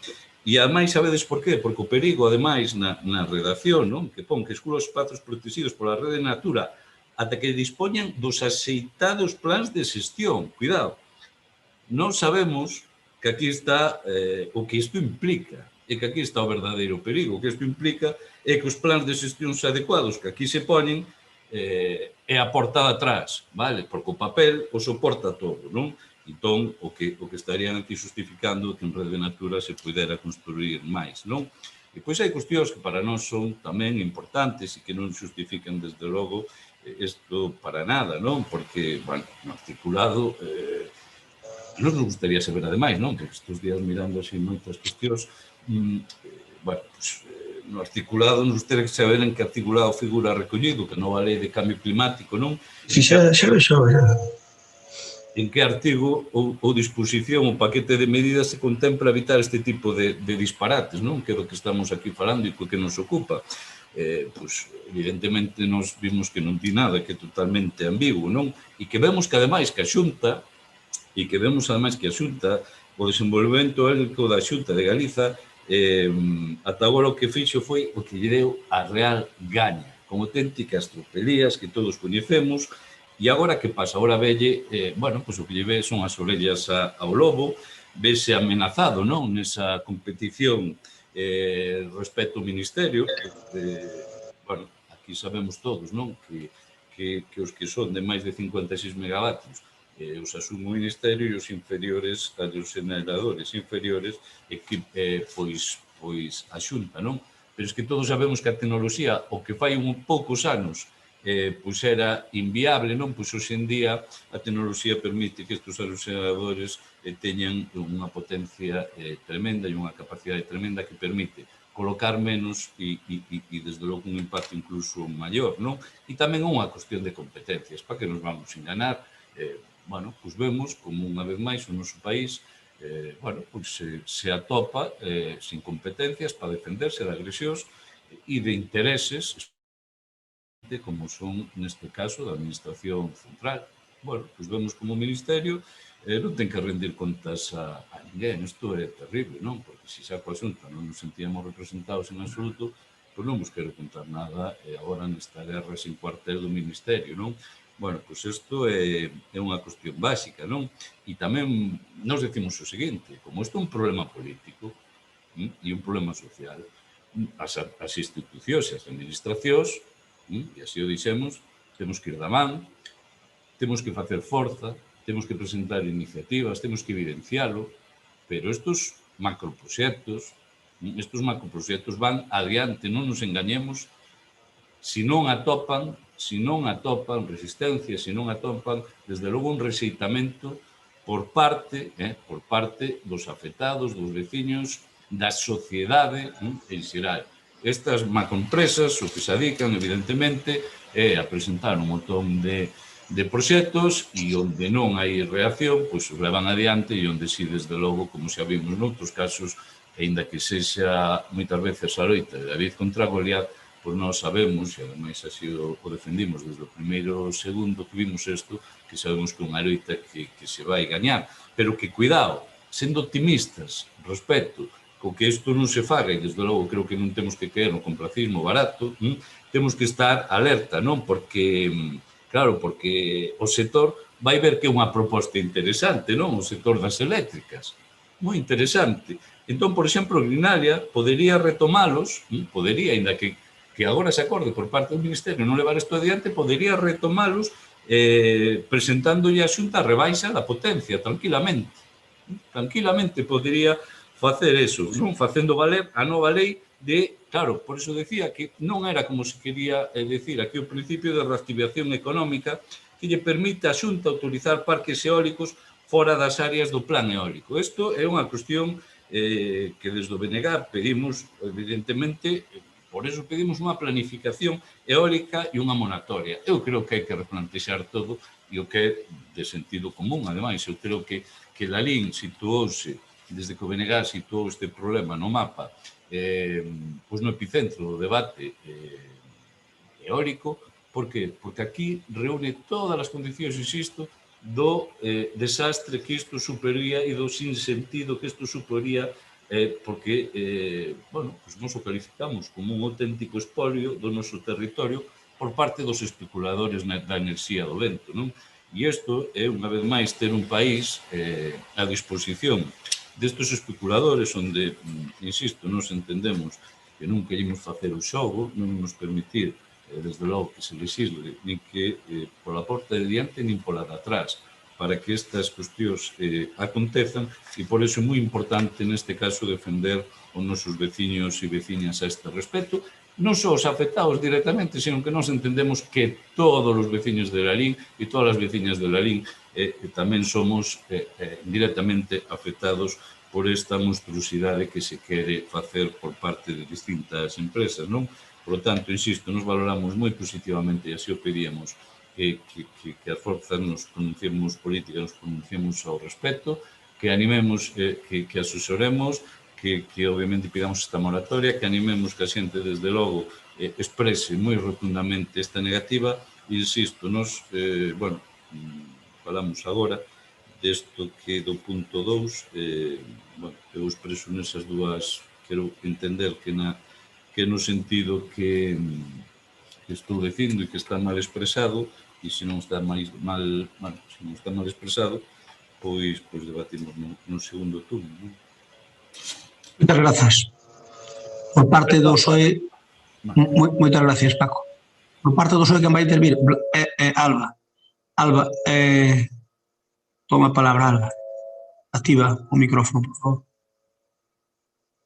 E ademais, sabedes por qué? Porque o perigo, ademais, na redacción, non? Que pon que exclúa os espazos protegidos pola Rede Natura ata que dispoñan dos aceitados plans de xestión. Cuidado, non sabemos que aquí está o que isto implica, e que aquí está o verdadeiro perigo. O que isto implica é que os plans de xestión adecuados que aquí se poñen é a porta de atrás, vale? Porque o papel o soporta todo, non? Entón, o que estarían aquí justificando que en Rede Natura se pudera construir máis, non? E pois hai cuestións que para nós son tamén importantes e que non justifican, desde logo, isto para nada, non? Porque, bueno, no articulado, nos gustaría saber, ademais, non? Que estes días mirando así moitas cuestións, bueno, pois, no articulado nos gustaría saber en que articulado figura recollido, que non a lei de cambio climático, non? Si xa vexo, en que artigo ou disposición ou paquete de medidas se contempla evitar este tipo de disparates, non? Que é do que estamos aquí falando e que nos ocupa. Pois, evidentemente, nos vimos que non di nada, que é totalmente ambiguo, non? E que vemos que, ademais, que a Xunta, o desenvolvemento élico da Xunta de Galiza, ata agora o que fixo foi o que lle deu a Real Gaña, con auténticas tropelías que todos coñecemos. E agora que pasa? Agora velle, bueno, pois o que lle ve son as orellas ao lobo, vese amenazado, non? Nesa competición respecto ao Ministerio. Bueno, aquí sabemos todos, non? Que os que son de máis de 56 megavatios os asume o Ministerio e os inferiores, os generadores inferiores, pois a Xunta, non? Pero es que todos sabemos que a tecnoloxía, o que fai un poucos anos, pois era inviable, non? Pois hoxe en día a tecnoloxía permite que estes aerogeneradores teñan unha potencia tremenda e unha capacidade tremenda que permite colocar menos e desde logo un impacto incluso maior, non? E tamén unha cuestión de competencias, para que nos vamos enganar, bueno, pois vemos como unha vez máis o noso país bueno, pois se atopa sin competencias para defenderse de agresións e de intereses como son, neste caso, da Administración Central. Bueno, pois vemos como o Ministerio non ten que rendir contas a ninguén. Isto é terrible, non? Porque se xa coa Xunta non nos sentíamos representados en absoluto, pois non vos quero contar nada agora nesta guerra sin cuartel do Ministerio, non? Bueno, pois isto é unha cuestión básica, non? E tamén nos decimos o seguinte, como isto é un problema político e un problema social, as institucións e as administracións, e así o dixemos, temos que ir da man, temos que facer forza, temos que presentar iniciativas, temos que evidencialo, pero estes macroproxectos van adiante, non nos engañemos, se non atopan resistencia, se non atopan, desde logo, un rexeitamento por parte dos afectados, dos veciños, da sociedade en xeral. Estas macroempresas o que se dedican, evidentemente, é a presentar un montón de proxectos e onde non hai reacción, pois os levan adiante e onde si, desde logo, como xa vimos noutros casos, aínda que sexa moitas veces a loita de David contra Goliat, pois nós sabemos, e ademais así o defendimos desde o primeiro segundo que vimos isto, que sabemos que é unha loita que se vai gañar, pero que, cuidado, sendo optimistas respecto co que isto non se faga, e desde logo creo que non temos que caer no complacismo barato, temos que estar alerta, non? Porque, claro, porque o sector vai ver que é unha proposta interesante, non? O sector das eléctricas. Moi interesante. Entón, por exemplo, Grinalia podería retomalos, podería, ainda que agora se acorde por parte do Ministerio non levar isto adiante, podería retomalos presentándolle a Xunta a rebaixa da potencia, tranquilamente. Tranquilamente podería facer eso, non? Facendo valer a nova lei de, claro, por iso decía que non era como se quería decir aquí o principio de reactivación económica que lle permite a Xunta autorizar parques eólicos fora das áreas do plan eólico. Isto é unha cuestión que desde o BNG pedimos, evidentemente, por eso pedimos unha planificación eólica e unha moratoria. Eu creo que hai que replantexar todo e o que é de sentido común. Ademais, eu creo que Lalín situouse, desde que o BNG situou este problema no mapa, pois no epicentro do debate eólico. Por que? Porque aquí reúne todas as condicións, insisto, do desastre que isto suporía e do sinsentido que isto suporía, porque, bueno, pues nos o calificamos como un auténtico espolio do noso territorio por parte dos especuladores da enerxía do vento, non? E isto é, unha vez máis, ter un país a disposición destes especuladores onde, insisto, nos entendemos que non queremos facer o xogo, non nos permitir, desde logo, que se legisle, nin que pola porta de diante, nin pola de atrás, para que estas cuestións acontezan, e por iso é moi importante, neste caso, defender os nosos veciños e veciñas a este respecto, non só os afectados directamente, sino que nos entendemos que todos os veciños de Lalín e todas as veciñas de Lalín tamén somos directamente afectados por esta monstruosidade que se quere facer por parte de distintas empresas, non? Por lo tanto, insisto, nos valoramos moi positivamente e así o pedíamos que as forzas nos pronunciemos políticas, nos pronunciemos ao respecto, que animemos, que asesoremos, que obviamente pidamos esta moratoria, que animemos que a xente, desde logo, exprese moi rotundamente esta negativa. E, insisto, nos, bueno, falamos agora desto que do punto 2, bueno, eu expreso nesas dúas, quero entender que no sentido que estou dicindo e que está mal expresado, e se non está mal expresado, pois debatimos no segundo turno, non? Moitas grazas. Por parte do PSOE, moitas gracias, Paco. Por parte do PSOE, quen vai intervir? Alba. Alba, toma a palabra, Alba. Activa o micrófono, por favor.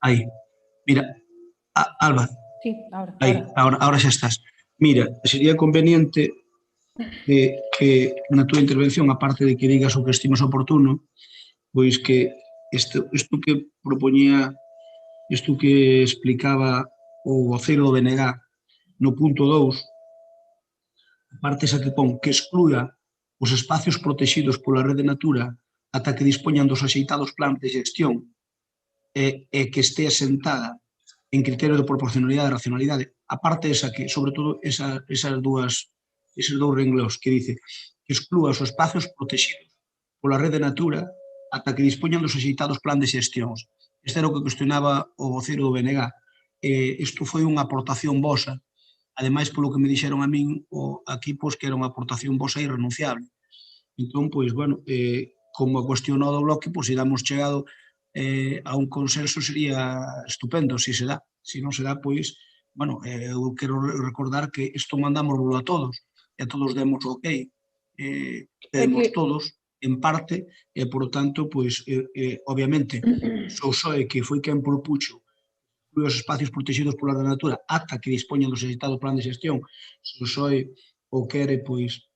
Aí. Mira, Alba. Sí, ahora. Aí, ahora xa estás. Mira, sería conveniente que na túa intervención, aparte de que digas o que estimas oportuno, pois que isto que propoñía, isto que explicaba o vocero do BNG no punto 2, a parte esa que pon que exclua os espacios protegidos pola Rede Natura ata que dispoñan dos axeitados plans de xestión e que este asentada en criterio de proporcionalidade e racionalidade, a parte esa que, sobre todo, esos dous renglóns que dice que exclúa os espacios protegidos pola Rede Natura ata que dispoñan dos axeitados plans de xestións. Este era o que cuestionaba o voceiro do BNG. Isto foi unha aportación vosa, ademais, polo que me dixeron a min aquí, pois, que era unha aportación vosa irrenunciable. Entón, pois, bueno, como cuestionou do bloque, pois, se damos chegado a un consenso sería estupendo, se se dá. Se non se dá, pois, bueno, eu quero recordar que isto mandámoslo a todos, e a todos demos ok, demos todos, en parte, e, por tanto, pois, obviamente, sou SOE que foi quen propuxo os espacios protegidos pola natura ata que dispoñan do solicitado plan de xestión, se o SOE o quere, pois,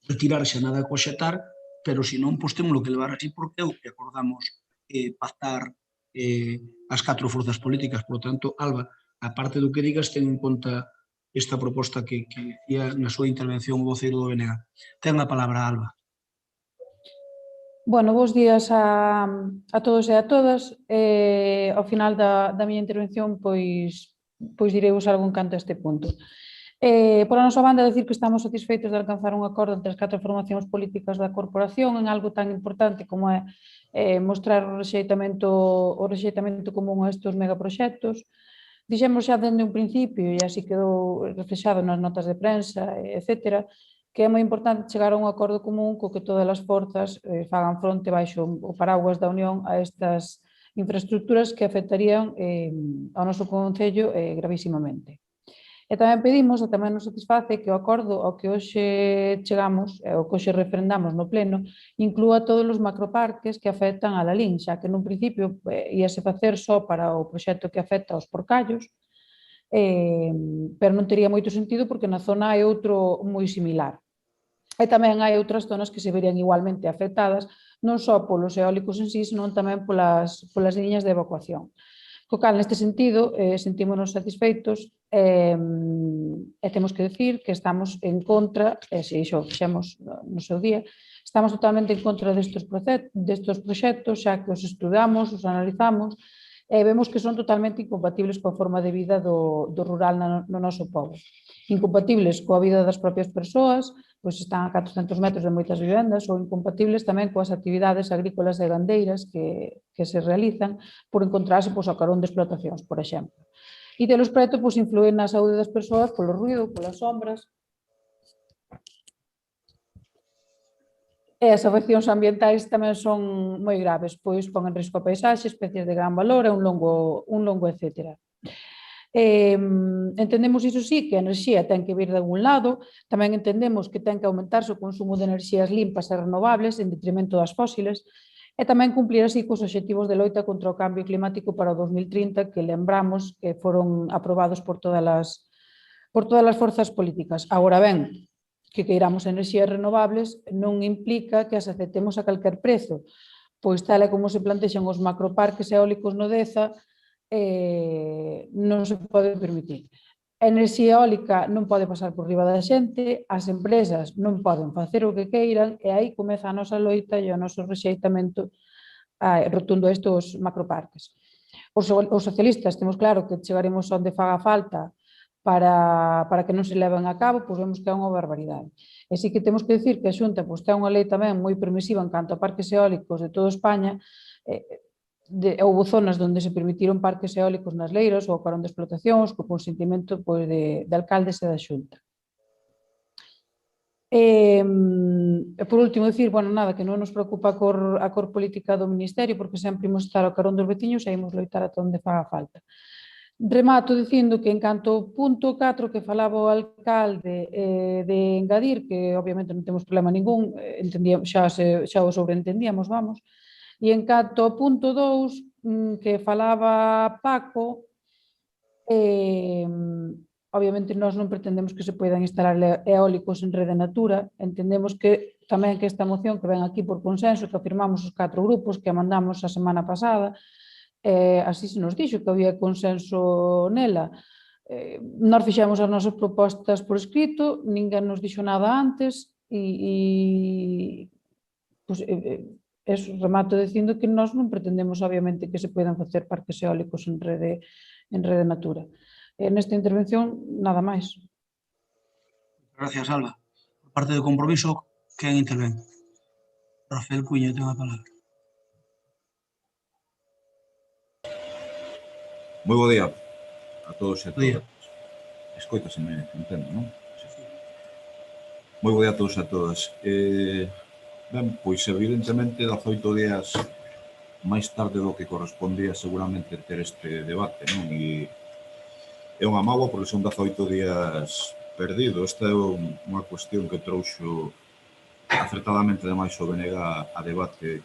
retirarse a nada a coxetar, pero se non, pois temos que levar así porque é o que acordamos pactar as 4 forzas políticas. Por tanto, Alba, a parte do que digas, ten en conta esta proposta que dicía na súa intervención o voceiro do BNG. Ten a palabra, Alba. Bueno, bons días a todos e a todas. Ao final da miña intervención, pois direivos algo en canto a este punto. Por a nosa banda, decir que estamos satisfeitos de alcanzar un acordo entre as 4 formacións políticas da corporación en algo tan importante como é mostrar o rexeitamento común a estes megaproxectos. Dixemos xa dende un principio, e así quedou reflexado nas notas de prensa, etc., que é moi importante chegar a un acordo común co que todas as forzas fagan fronte baixo o paraguas da Unión a estas infraestructuras que afectarían ao noso concello gravísimamente. E tamén pedimos, e tamén nos satisface, que o acordo ao que hoxe chegamos, o que hoxe refrendamos no pleno, inclúa todos os macroparques que afectan a Lalín, xa que nun principio íase facer só para o proxecto que afecta aos porcallos, pero non tería moito sentido porque na zona hai outro moi similar. E tamén hai outras zonas que se verían igualmente afectadas, non só polos eólicos en sí, senón tamén polas liñas de evacuación. Co cal, neste sentido, sentímonos satisfeitos e temos que decir que estamos en contra, e se iso fixemos no seu día, estamos totalmente en contra destes proxectos, xa que os estudamos, os analizamos, e vemos que son totalmente incompatibles coa forma de vida do rural no noso pobo. Incompatibles coa vida das propias persoas, pois están a 400 metros de moitas vivendas, ou incompatibles tamén coas actividades agrícolas e gandeiras que se realizan por encontrarse ao carón de explotacións, por exemplo. E telos preto influir na saúde das persoas polo ruido, polas sombras. E as afeccións ambientais tamén son moi graves, pois pon en risco a paisaxe, especies de gran valor e un longo etcétera. Entendemos iso sí, que a enerxía ten que vir de algún lado, tamén entendemos que ten que aumentarse o consumo de enerxías limpas e renovables en detrimento das fósiles e tamén cumplir así cos obxectivos de loita contra o cambio climático para o 2030 que lembramos que foron aprobados por todas as forzas políticas. Agora ben, que queiramos enerxías renovables non implica que as aceptemos a calquer prezo, pois tal e como se plantexan os macroparques eólicos no Deza, non se pode permitir. A enerxía eólica non pode pasar por riba da xente, as empresas non poden facer o que queiran e aí comeza a nosa loita e o noso rexeitamento rotundo a estes macroparques. Os socialistas temos claro que chegaremos onde faga falta para que non se leven a cabo, pois vemos que é unha barbaridade. E si que temos que dicir que a Xunta ten unha lei tamén moi permisiva en canto a parques eólicos de toda España. Houve zonas onde se permitiron parques eólicos nas leiras ou carón de explotacións co consentimento de alcaldes e da Xunta. Por último, dicir, que non nos preocupa a cor política do Ministerio porque sempre imos estar ao carón dos veciños e imos loitar ata onde faga falta. Remato dicindo que en canto ao punto 4 que falaba o alcalde de engadir, que obviamente non temos problema ningún, xa o sobreentendíamos, vamos, e en canto ao punto 2 que falaba Paco, obviamente nós non pretendemos que se poidan instalar eólicos en Rede Natura, entendemos que tamén que esta moción que ven aquí por consenso, que afirmamos os 4 grupos que a mandamos a semana pasada, así se nos dixo que había consenso nela. Nós fixemos as nosas propostas por escrito, ninguén nos dixo nada antes, E pues, eso, remato dicindo que nós non pretendemos, obviamente, que se poidan facer parques eólicos en rede Natura. Nesta intervención, nada máis. Gracias, Alba. Por parte do compromiso, quen intervén? Rafael Cuña ten a palabra. Moi bo día a todos e a Bo día. todas. Escoitaseme, entendo, non? Moi bo día a todos e a todas. Ben, pois evidentemente 18 días máis tarde do que correspondía seguramente ter este debate, non? E é unha mágoa porque son 18 días perdido. Esta é unha cuestión que trouxo acertadamente demais o BNG a debate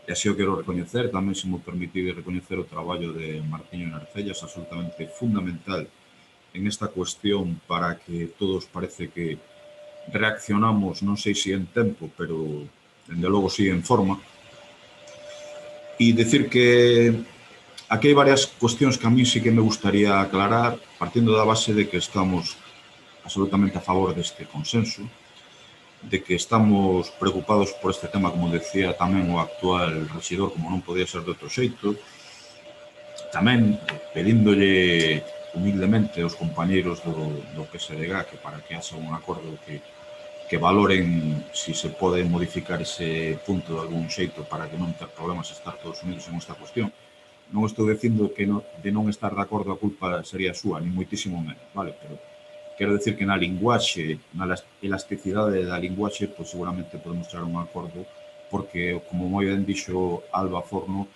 e así o quero recoñecer. Tamén se me permitide recoñecer o traballo de Martiño Narcellas, absolutamente fundamental en esta cuestión para que todos parece que reaccionamos, non sei se en tempo, pero dende logo si en forma. E decir que aquí hai varias cuestións que a mí sí que me gustaría aclarar, partindo da base de que estamos absolutamente a favor deste consenso, de que estamos preocupados por este tema, como decía tamén o actual rexidor, como non podía ser de outro xeito, tamén pedíndolle humildemente aos compañeiros do PSDG que para que haxa un acordo que valoren se se pode modificar ese punto de algún xeito para que non ter problemas estar todos unidos en esta cuestión. Non estou dicindo que de non estar de acordo a culpa sería súa, ni moitísimo menos, vale? Pero quero decir que na linguaxe, na elasticidade da linguaxe, pois seguramente podemos chegar a un acordo, porque, como moi ben dixo Alba Forno,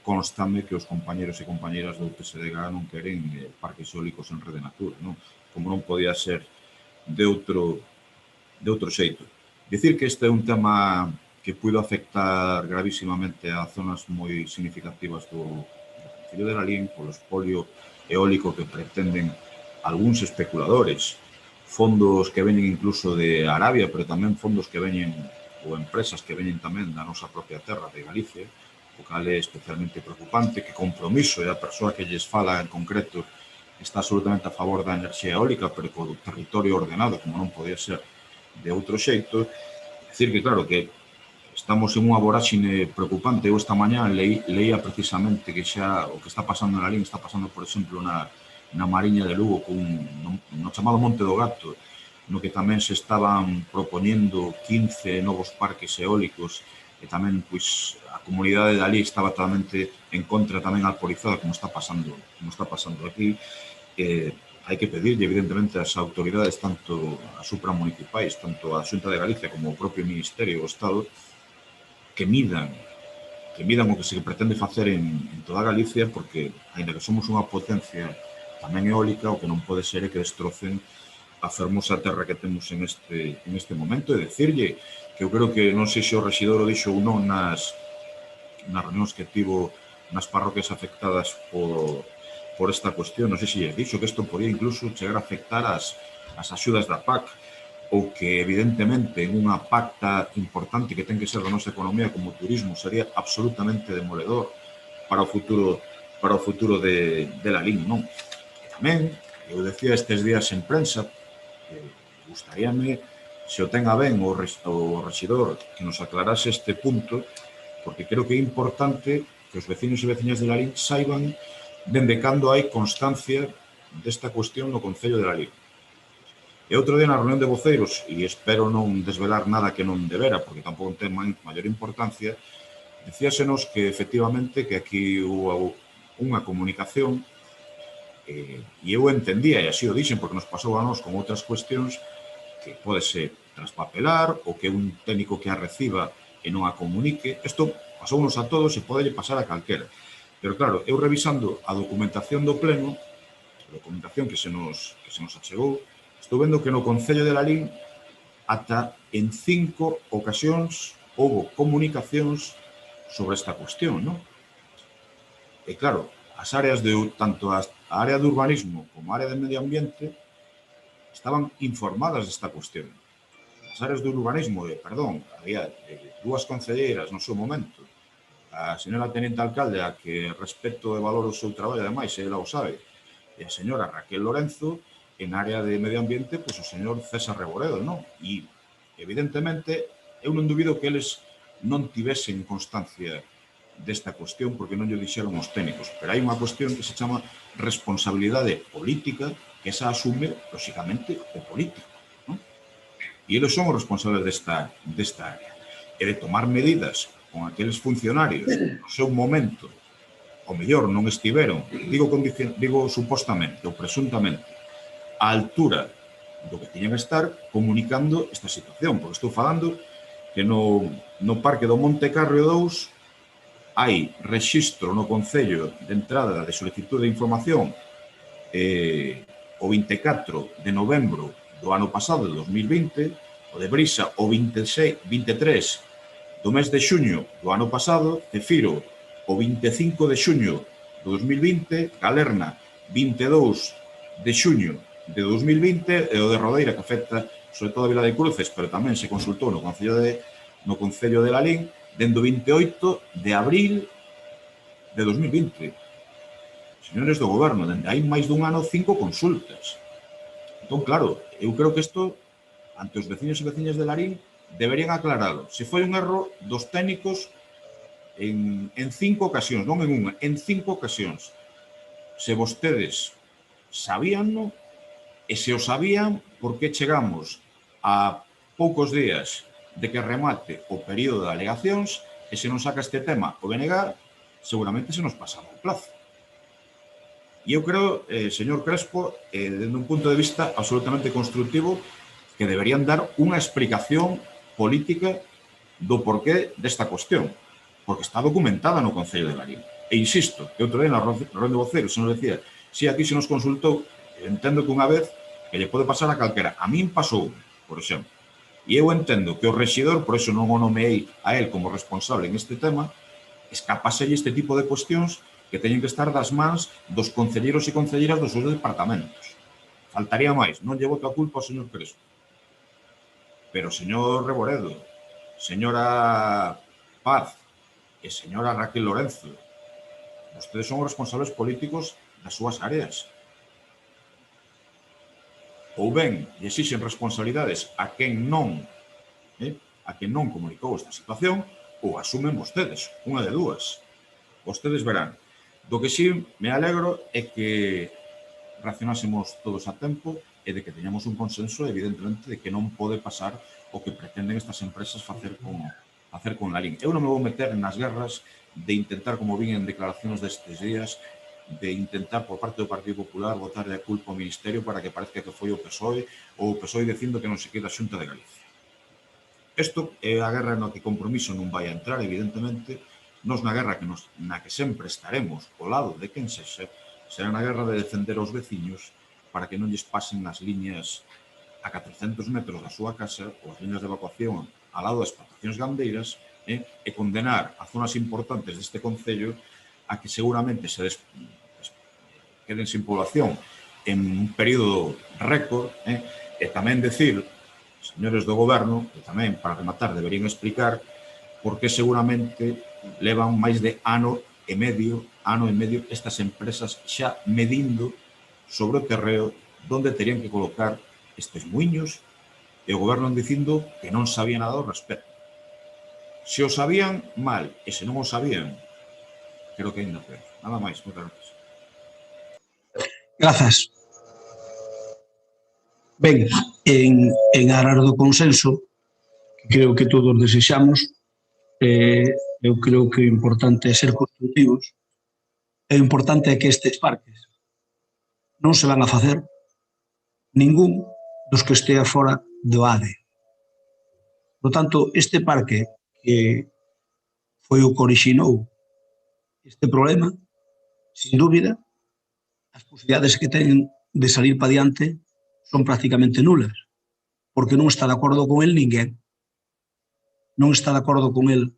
constame que os compañeros e compañeras do PSDG non queren parques eólicos en rede Natura, non? Como non podía ser de outro xeito. Dicir que este é un tema que puido afectar gravísimamente a zonas moi significativas do Concello de Lalín polo espolio eólico que pretenden algúns especuladores, fondos que veñen incluso de Arabia, pero tamén fondos que veñen, ou empresas que veñen tamén da nosa propia terra, de Galicia, o cal é especialmente preocupante, que Compromiso é a persoa que lles fala en concreto está absolutamente a favor da enerxía eólica, pero co territorio ordenado, como non podía ser de outro xeito. Decir que, claro, que estamos en unha voráxine preocupante. Eu esta mañá leía precisamente que xa o que está pasando na Lalín está pasando, por exemplo, na Mariña de Lugo, no chamado Monte do Gato, no que tamén se estaban propoñendo 15 novos parques eólicos e tamén, pois, a comunidade de Alí estaba totalmente en contra, tamén alporizada, como está pasando aquí. Hai que pedirlle, evidentemente, ás autoridades, tanto as supramunicipais, tanto a Xunta de Galicia como o propio Ministerio do Estado, que midan o que se pretende facer en toda Galicia, porque, ainda que somos unha potencia tamén eólica, o que non pode ser é que destrocen a fermosa terra que temos en este momento, e decirlle que eu creo que, non sei se o rexidor o dixo ou non nas reunións que tivo nas parroquias afectadas por esta cuestión, non sei se lles dixo que isto podía incluso chegar a afectar as axudas da PAC, ou que evidentemente en unha pacta importante que ten que ser da nosa economía como o turismo sería absolutamente demoledor para o futuro de Lalín, non? E tamén, eu decía estes días en prensa, gustaríame se o ten a ben o rexidor que nos aclarase este punto, porque creo que é importante que os veciños e veciñas de Lalín saiban dende cando hai constancia desta cuestión no Concello de Lalín. E outro día na reunión de voceiros, e espero non desvelar nada que non debera, porque tampouco ten maior importancia, dicíasenos que efectivamente que aquí houve unha comunicación, e eu entendía, e así o dixen, porque nos pasou a nós con outras cuestións, que pode ser traspapelar, ou que un técnico que a reciba e non a comunique. Isto pasounos a todos e pode pasar a calquera. Pero claro, eu revisando a documentación do pleno, a documentación que se nos achegou, estou vendo que no Concello de Lalín ata en 5 ocasións houve comunicacións sobre esta cuestión, non? E claro, as áreas tanto a área de urbanismo como a área de medio ambiente estaban informadas desta cuestión. As áreas de urbanismo, había dúas concelleiras no seu momento, a señora Teniente Alcalde, a que respeto e valoro o seu traballo, ademais, ela o sabe, e a señora Raquel Lorenzo, en área de medio ambiente, pois o señor César Reboredo, non? E Evidentemente, eu non dubido que eles non tivesen constancia desta cuestión porque non lle dixeron os técnicos, pero hai unha cuestión que se chama responsabilidade política que esa asume, lóxicamente, o político, non? E eles son os responsables desta área. E de tomar medidas con aqueles funcionarios no seu momento, ao mellor non estiveron, digo supostamente ou presuntamente, á altura do que tiñan que estar comunicando esta situación, porque estou falando que no Parque do Monte Carrio 2 hai rexistro no Concello de entrada de solicitud de información o 24 de novembro do ano pasado, de 2020, o de Brisa o 23 do mes de xuño do ano pasado, Cefiro o 25 de xuño do 2020, Galerna 22 de xuño de 2020 e o de Rodeira, que afecta sobre todo a Vila de Cruces, pero tamén se consultou no Concello de Lalín, dende o 28 de abril de 2020. Señores do Goberno, dende hai máis dun ano 5 consultas. Entón, claro, eu creo que isto, ante os veciños e veciñas de Lalín, deberían aclararlo. Se foi un erro dos técnicos en 5 ocasións, non en unha, en 5 ocasións. Se vostedes sabíanno, e se o sabían, por que chegamos a poucos días de que remate o período de alegacións e se non saca este tema o BNG, seguramente se nos pasaba o plazo. E eu creo, señor Crespo, desde un punto de vista absolutamente constructivo, que deberían dar unha explicación política do porqué desta cuestión, porque está documentada no Concello de Lalín. E insisto, que outro día na ronda de voceros se nos decía, si aquí se nos consultou, entendo que unha vez que lle pode pasar a calquera. A min pasou, por exemplo. E eu entendo que o rexidor, por iso non o nomeei a él como responsable en este tema, escapaselle este tipo de cuestións que teñen que estar das mans dos concelleiros e concelleiras dos seus departamentos. Faltaría máis, non lle boto a culpa ao señor Crespo. Pero, señor Reboredo, señora Paz e señora Raquel Lorenzo, vostedes son os responsables políticos das súas áreas. Ou ben, lle exixen responsabilidades a quen non comunicou esta situación, ou asumen vostedes, unha de dúas. Vostedes verán. Do que sí me alegro é que reaccionásemos todos a tempo e de que teñamos un consenso, evidentemente, de que non pode pasar o que pretenden estas empresas facer con Lalín. Eu non me vou meter nas guerras de intentar, como vin en declaracións destes días, de intentar, por parte do Partido Popular, botarle a culpa ao Ministerio para que parezca que foi o PSOE, ou o PSOE dicindo que non se queda a Xunta de Galicia. Isto é a guerra na que Compromiso non vai a entrar, evidentemente. Nos na guerra na que sempre estaremos ao lado de quen sexa, será na guerra de defender aos veciños para que non lles pasen as liñas a 400 metros da súa casa ou as liñas de evacuación ao lado das plantacións gandeiras e condenar a zonas importantes deste concello a que seguramente se queden sin población en un período récord, e tamén decir, señores do Goberno, que tamén, para rematar, deberían explicar por que seguramente levan máis de ano e medio estas empresas xa medindo sobre o terreo onde terían que colocar estes muiños e o Goberno dicindo que non sabía nada ao respecto. Se o sabían, mal, e se non o sabían, creo que ainda peor. Nada máis, moitas gracias. Grazas. Ben, en aras do consenso, que creo que todos desexamos, eu creo que o importante é ser constructivos, e o importante é que estes parques non se van a facer ningún dos que estea fora do ADE. Por tanto, este parque que foi o que orixinou este problema, sin dúbida, as posibilidades que teñen de salir para diante son prácticamente nulas, porque non está de acordo con el ninguén. Non está de acordo con el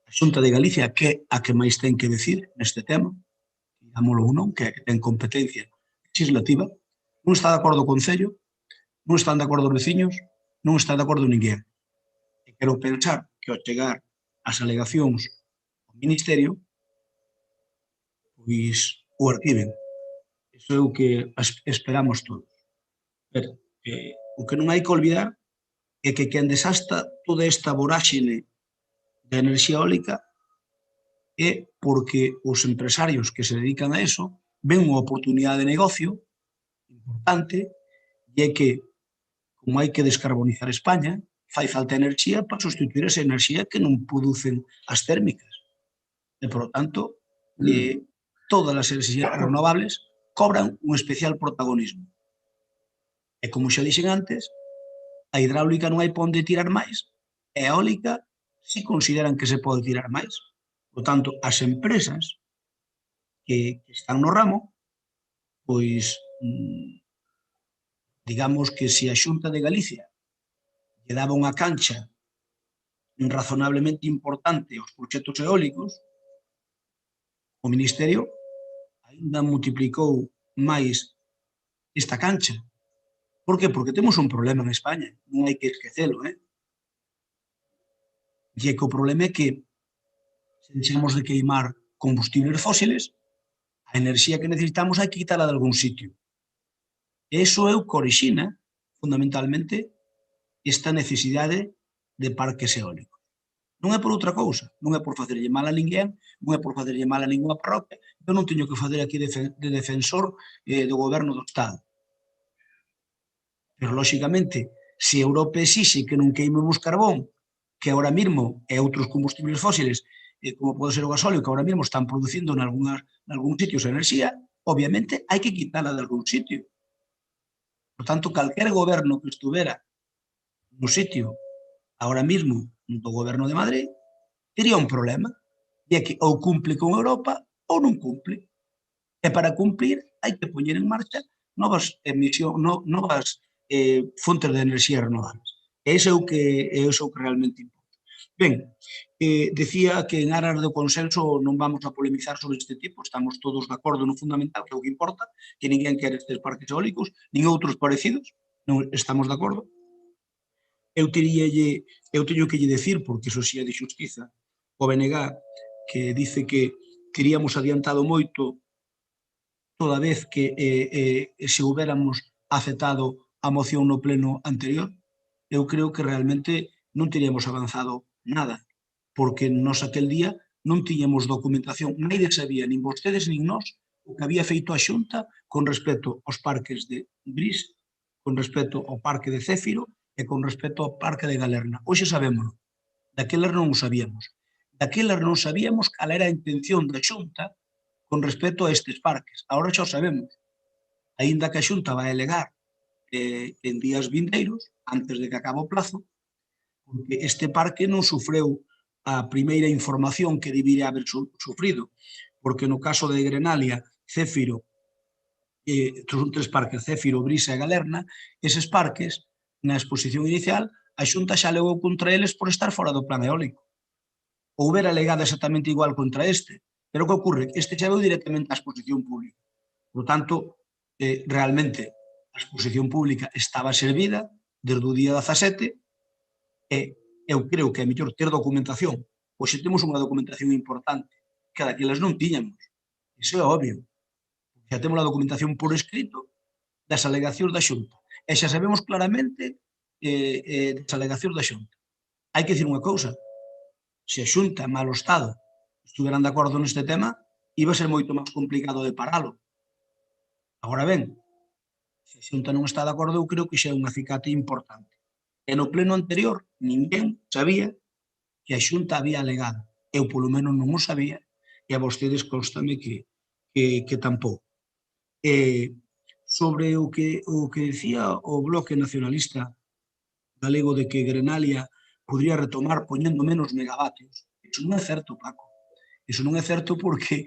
a Xunta de Galicia, que é a que máis ten que decir neste tema, digámoslo ou non, que é a que ten competencia legislativa. Non está de acordo o Concello, non están de acordo os veciños, non está de acordo ninguén. E quero pensar que ao chegar as alegacións ao Ministerio, pois o arquiven. Iso é o que esperamos todos. Pero o que non hai que olvidar é que quen desasta toda esta voráxine da enerxía eólica é porque os empresarios que se dedican a eso ven unha oportunidade de negocio importante e é que, como hai que descarbonizar España, fai falta enerxía para sustituir esa enerxía que non producen as térmicas. E, por lo tanto, todas as enerxías renovables cobran un especial protagonismo. E, como xa dixen antes, a hidráulica non hai pa onde tirar máis, e a eólica si consideran que se pode tirar máis. Por tanto, as empresas que están no ramo, pois, digamos que se a Xunta de Galicia lle daba unha cancha razonablemente importante aos proxectos eólicos, o Ministerio ainda multiplicou máis esta cancha. Por que? Porque temos un problema en España, non hai que esquecelo, E que o problema é que se deixamos de queimar combustibles fósiles, a enerxía que necesitamos hai que quitala de algún sitio. E iso é o que orixina, fundamentalmente, esta necesidade de parques eólicos. Non é por outra cousa, non é por facerlle mal a ninguén, non é por facerlle mal a ninguna parroquia, eu non teño que facer aquí de defensor do goberno do Estado. Pero, lóxicamente, se Europa exixe que non queimemos carbón, que ahora mismo e outros combustibles fósiles, como pode ser o gasóleo, que ahora mismo están producindo en algún sitios enerxía, obviamente hai que quitala de algún sitio. Por tanto, calquer goberno que estuvera no sitio ahora mismo do goberno de Madrid tería un problema, e é que ou cumple con Europa ou non cumple. E para cumplir hai que poñer en marcha novas fontes de enerxía renovables. E iso é o que realmente importa. Ben, decía que en aras do consenso non vamos a polemizar sobre este tipo, estamos todos de acordo no fundamental, que é o que importa, que ninguén quere estes parques eólicos, nin outros parecidos, non estamos de acordo. Eu teño que lle decir, porque iso sí é de xustiza, o BNG, que dice que teríamos adiantado moito toda vez que se hubiéramos aceptado a moción no pleno anterior. Eu creo que realmente non teríamos avanzado nada, porque nós aquel día non tiñamos documentación, naide sabía, nin vostedes nin nós, o que había feito a Xunta con respecto aos parques de Bris, con respecto ao parque de Céfiro e con respecto ao parque de Galerna. Hoxe sabémoslo, daquelas non o sabíamos. Daquelas non sabíamos cal era a intención da Xunta con respecto a estes parques. Agora xa o sabemos. Aínda que a Xunta vai alegar en días vindeiros, antes de que acabe o plazo, porque este parque non sufreu a primeira información que debería haber sufrido, porque no caso de Grenalia, Céfiro, son 3 parques, Céfiro, Brisa e Galerna, eses parques, na exposición inicial, a Xunta xa alegou contra eles por estar fora do plan eólico. Ou ver alegado exactamente igual contra este. Pero que ocorre? Este xa veu directamente á exposición pública. Por tanto, realmente, a exposición pública estaba servida desde o día 17, e eu creo que é mellor ter documentación. Pois temos unha documentación importante, que daquelas non tiñamos. Iso é obvio. Xa temos a documentación por escrito das alegacións da Xunta. E xa sabemos claramente das alegacións da Xunta. Hai que dicir unha cousa. Se a Xunta, malo Estado, estuveran de acordo neste tema, iba a ser moito máis complicado de paralo. Agora ben, se a Xunta non está de acordo, eu creo que xa é un acicate importante. E no pleno anterior, ninguén sabía que a Xunta había alegado. Eu, polo menos, non o sabía, e a vostedes constame que tampouco. Sobre o que decía o Bloque Nacionalista Galego de que Grenalia podría retomar poñendo menos megavatios, iso non é certo, Paco. Iso non é certo porque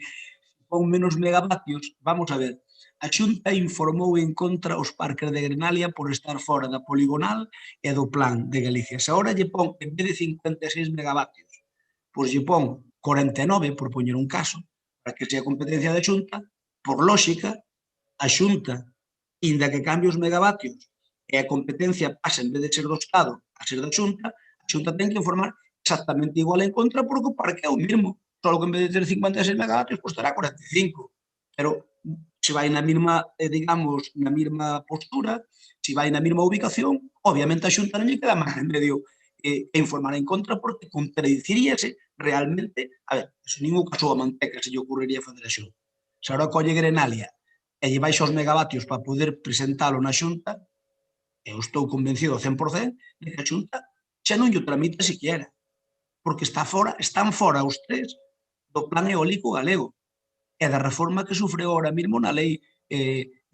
con menos megavatios, vamos a ver, a Xunta informou en contra os parques de Grenalia por estar fora da poligonal e do plan de Galicia. Se agora lle pon, en vez de 56 megavatios, pois lle pon 49, por poñer un caso, para que sea competencia da Xunta, por lógica, a Xunta, inda que cambie os megavatios e a competencia pasa, en vez de ser do Estado, a ser da Xunta, a Xunta ten que informar exactamente igual en contra porque o parque é o mesmo, só que en vez de ter 56 megavatios, pois terá 45. Pero se vai na mesma, digamos, na mesma postura, se vai na mesma ubicación, obviamente a Xunta non lle queda máis remedio informar en contra porque contradiciríase realmente, a ver, se ningún caso a manteca se lle ocurriría fazer a Xunta. Se agora colle Grenalia e lle baixa os megavatios para poder presentalo na Xunta, eu estou convencido ao 100% de que a Xunta xa non lle tramita siquiera, porque están fora os tres do plan eólico galego e da reforma que sufreu ahora mesmo na lei 9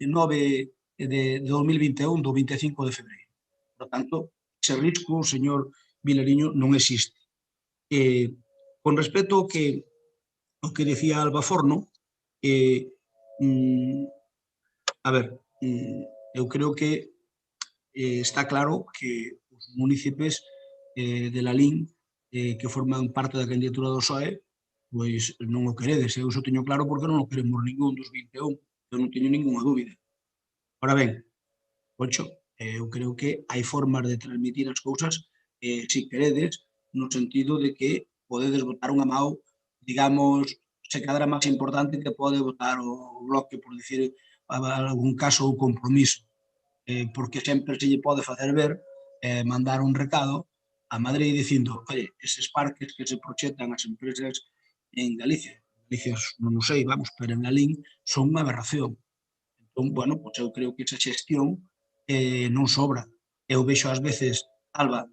de 2021, do 25 de febreiro. Por tanto, ese risco, señor Vilariño, non existe. Con respecto ao que decía Alba Forno, a ver, eu creo que está claro que os munícipes de Lalín que forman parte da candidatura do PSOE pois non o queredes, eu só teño claro porque non o queremos ningún dos 21, eu non teño ninguna dúbida. Ora ben, Concho, eu creo que hai formas de transmitir as cousas se queredes, no sentido de que podedes votar unha mão, digamos, se cadra máis importante que pode votar o Bloque, por dicir algún caso ou compromiso, porque sempre se lle pode facer ver, mandar un recado a Madrid dicindo, oye, eses parques que se proxectan as empresas en Galicia, non o sei, vamos, pero en Lalín son unha aberración. Entón, bueno, pois eu creo que esa xestión non sobra. Eu vexo ás veces, Alba,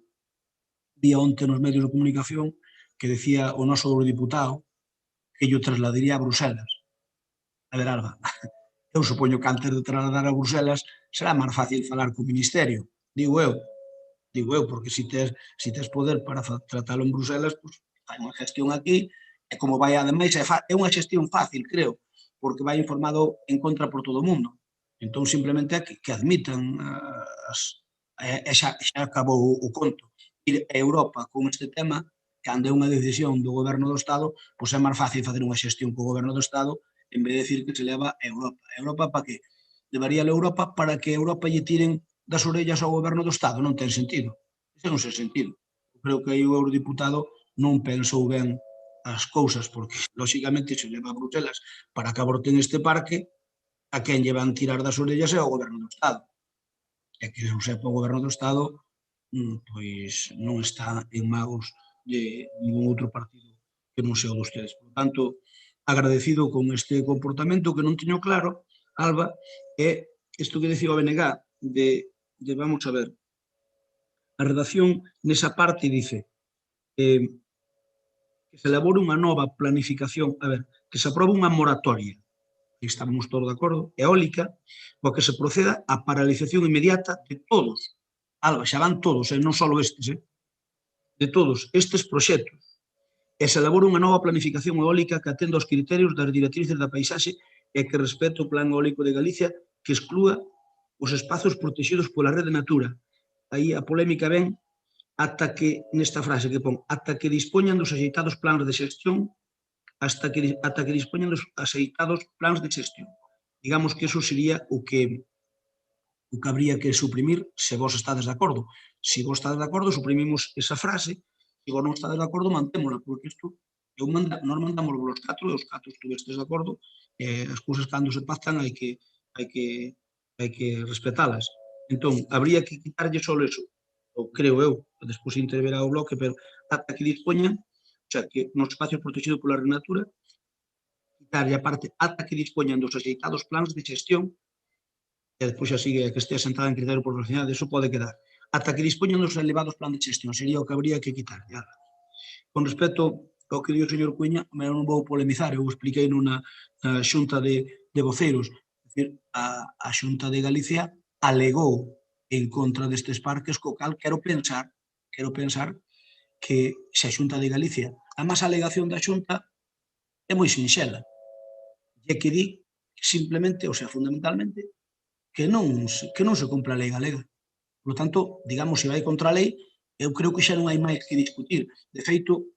vía onte nos medios de comunicación que decía o noso eurodiputado que yo trasladaría a Bruselas. A ver, Alba, eu supoño que antes de trasladar a Bruselas será máis fácil falar co Ministerio, digo eu, porque se tes poder para tratalo en Bruselas, pois fai unha gestión aquí, e como vai ademais, é unha xestión fácil, creo, porque vai informado en contra por todo o mundo. Entón, simplemente é que admitan e xa acabou o conto. Ir a Europa con este tema, cando é unha decisión do Goberno do Estado, pois é máis fácil facer unha xestión co Goberno do Estado en vez de decir que se leva a Europa. A Europa para que? Levaría a Europa para que a Europa lle tiren das orellas ao Goberno do Estado? Non ten sentido. Ese non ten sentido. Eu creo que aí o eurodiputado non pensou ben as cousas, porque, lóxicamente, se leva a Bruselas para que aborten este parque, a quen lle van tirar das orellas é ao Goberno do Estado. E que eu sepa, o Goberno do Estado pois non está en magos de ningún outro partido que non sea o de ustedes. Por tanto, agradecido con este comportamento que non teño claro, Alba, é isto que decía o BNG de vamos a ver, a redacción nesa parte dice que se elabore unha nova planificación, a ver, que se aprobe unha moratoria, e estamos todos de acordo, eólica, o que se proceda á paralización inmediata de todos, Alba, xa van todos, non só estes, de todos estes proxectos, e se elabore unha nova planificación eólica que atenda aos criterios das directrices da paisaxe e que respete o Plan Eólico de Galicia que exclúa os espazos protegidos pola Rede Natura. Aí a polémica ven ata que, nesta frase que pon, ata que dispoñan dos axeitados plans de xestión, ata que dispoñan dos axeitados plans de xestión. Digamos que eso sería o que habría que suprimir se vos estades de acordo. Se vos estades de acordo, suprimimos esa frase, se vos non estades de acordo, mantémola, porque isto, nós mandamos os 4, e os 4 estuvestes de acordo, as cousas cando se pactan hai que respetalas. Entón, habría que quitarlle só eso, ou creo eu, despois interverá o Bloque, pero ata que dispoñan, o sea, que nos espacios protegidos pola Red Natura, quitarlle a parte ata que dispoñan dos axeitados plans de xestión, e despois xa sigue que estea sentada en criterio por proporcionalidade, eso pode quedar. Ata que dispoñan dos elevados plans de xestión, sería o que habría que quitar. Con respecto ao que di o señor Cuña, non vou polemizar, eu expliquei nunha xunta de voceiros, a Xunta de Galicia alegou en contra destes parques, co cal quero pensar que se a Xunta de Galicia, a máis alegación da Xunta é moi sinxela, e que di simplemente, o sea, fundamentalmente, que non se cumpre a lei galega. Por tanto, digamos, se vai contra a lei, eu creo que xa non hai máis que discutir. De feito,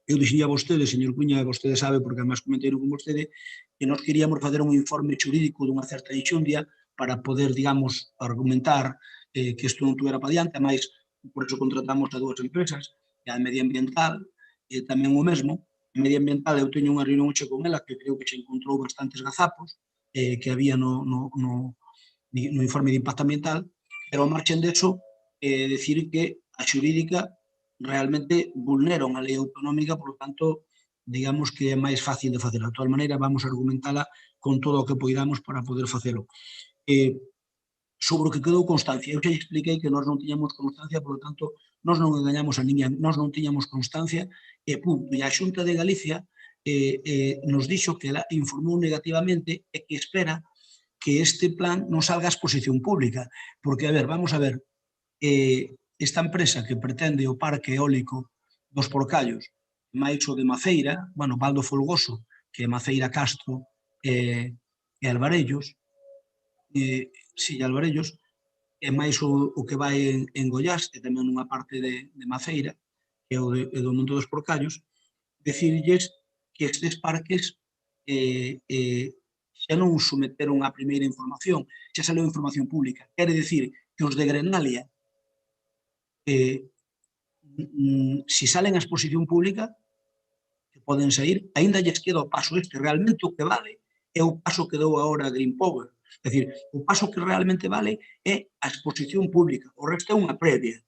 eu dixía a vostede, señor Cuña, e vostede sabe, porque además comentei con vostede, que nós queríamos facer un informe xurídico dunha certa enxundia para poder, digamos, argumentar que isto non tuvera para diante, máis, por iso contratamos a dúas empresas, a medioambiental e tamén o mesmo. A medioambiental, eu teño unha reunión hoxe con ela que creo que se encontrou bastantes gazapos, que había no informe de impacto ambiental, pero ao marchen deso, decir que a xurídica realmente vulnera unha lei autonómica, por lo tanto, digamos que é máis fácil de facer. De todas maneiras, vamos a argumentala con todo o que poidamos para poder facelo. Sobre o que quedou constancia, eu xa expliquei que nós non tiñamos constancia, por lo tanto, nós non engañamos a ninguén, nós non tiñamos constancia, e punto. E a Xunta de Galicia nos dixo que ela informou negativamente e que espera que este plan non salga a exposición pública, porque, a ver, vamos a ver, esta empresa que pretende o parque eólico dos Porcallos, máis o de Maceira, bueno, Val do Folgoso, que é Maceira, Castro e Alvarellos, Alvarellos, e máis o que vai en Goiás, e tamén unha parte de Maceira, que é o do Monte dos Porcallos, decirlles que estes parques xa non someteron a primeira información, xa saleu información pública. Quere dicir que os de Grenalia, si salen a exposición pública, que poden sair, aínda lles queda o paso este. Realmente o que vale é o paso que dou agora a Green Power. É dicir, o paso que realmente vale é a exposición pública. O resto é unha previa.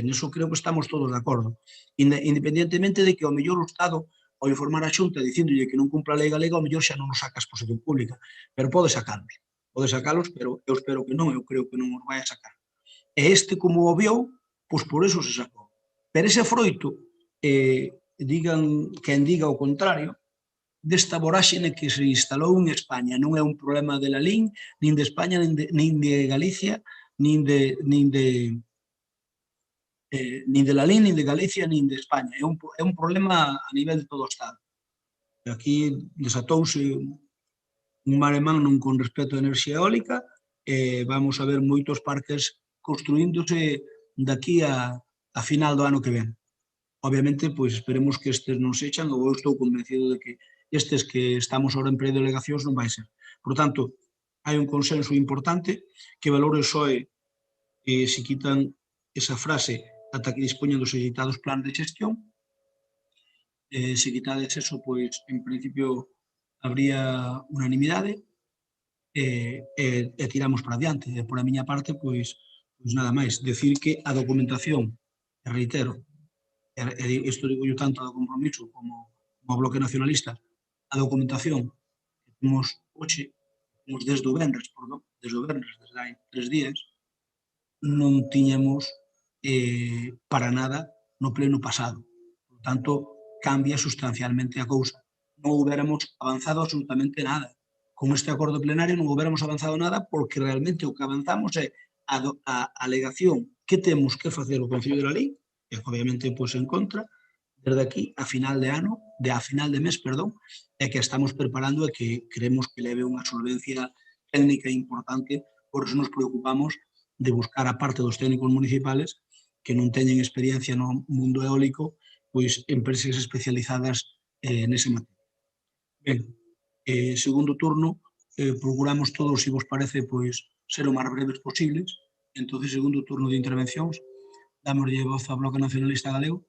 Niso creo que estamos todos de acordo. Independentemente de que ao mellor o Estado, ao informar a Xunta dicíndolle que non cumpla a lei galega, ao mellor xa non nos saca a exposición pública. Pero pode sacalos. Pode sacalos, pero eu espero que non, eu creo que non os vai a sacar. E este, como o viu, pois por eso se sacou. Pero ese froito, digan quen diga o contrario, desta voráxene que se instalou en España. Non é un problema de Lalín, nin de España, nin de Galicia, nin de Lalín, nin de Galicia, nin de España. É un problema a nivel de todo o Estado. E aquí desatouse un mare magnum con respecto á enerxía eólica, e vamos a ver moitos parques construíndose daqui a final do ano que ven. Obviamente, pois esperemos que estes non sexan, ou eu estou convencido de que estes que estamos ahora en predelegacións non vai ser. Por tanto, hai un consenso importante que valore o PSOE se quitan esa frase ata que dispoñan dos editados plans de xestión. Se quitades eso, pois, en principio, habría unanimidade e tiramos para adiante. E por a miña parte, pois nada máis. Decir que a documentación, e reitero, isto digo yo tanto do Compromiso como ao Bloque Nacionalista, a documentación que temos hoxe, desde o venres, desde hai 3 días, non tiñamos para nada no pleno pasado. Por tanto, cambia sustancialmente a cousa. Non houbéramos avanzado absolutamente nada. Con este acordo plenario non houbéramos avanzado nada porque realmente o que avanzamos é a alegación que temos que facer o Concello de Lalín, e obviamente pois en contra, desde aquí a final de ano, a final de mes, perdón, e que estamos preparando e que creemos que leve unha solvencia técnica importante, por eso nos preocupamos de buscar a parte dos técnicos municipales que non teñen experiencia no mundo eólico, pois empresas especializadas nese materia. Ben, segundo turno, procuramos todos, se vos parece, pois ser o máis breves posibles. Entón, segundo turno de intervencións, dámoslle voz ao Bloque Nacionalista Galego.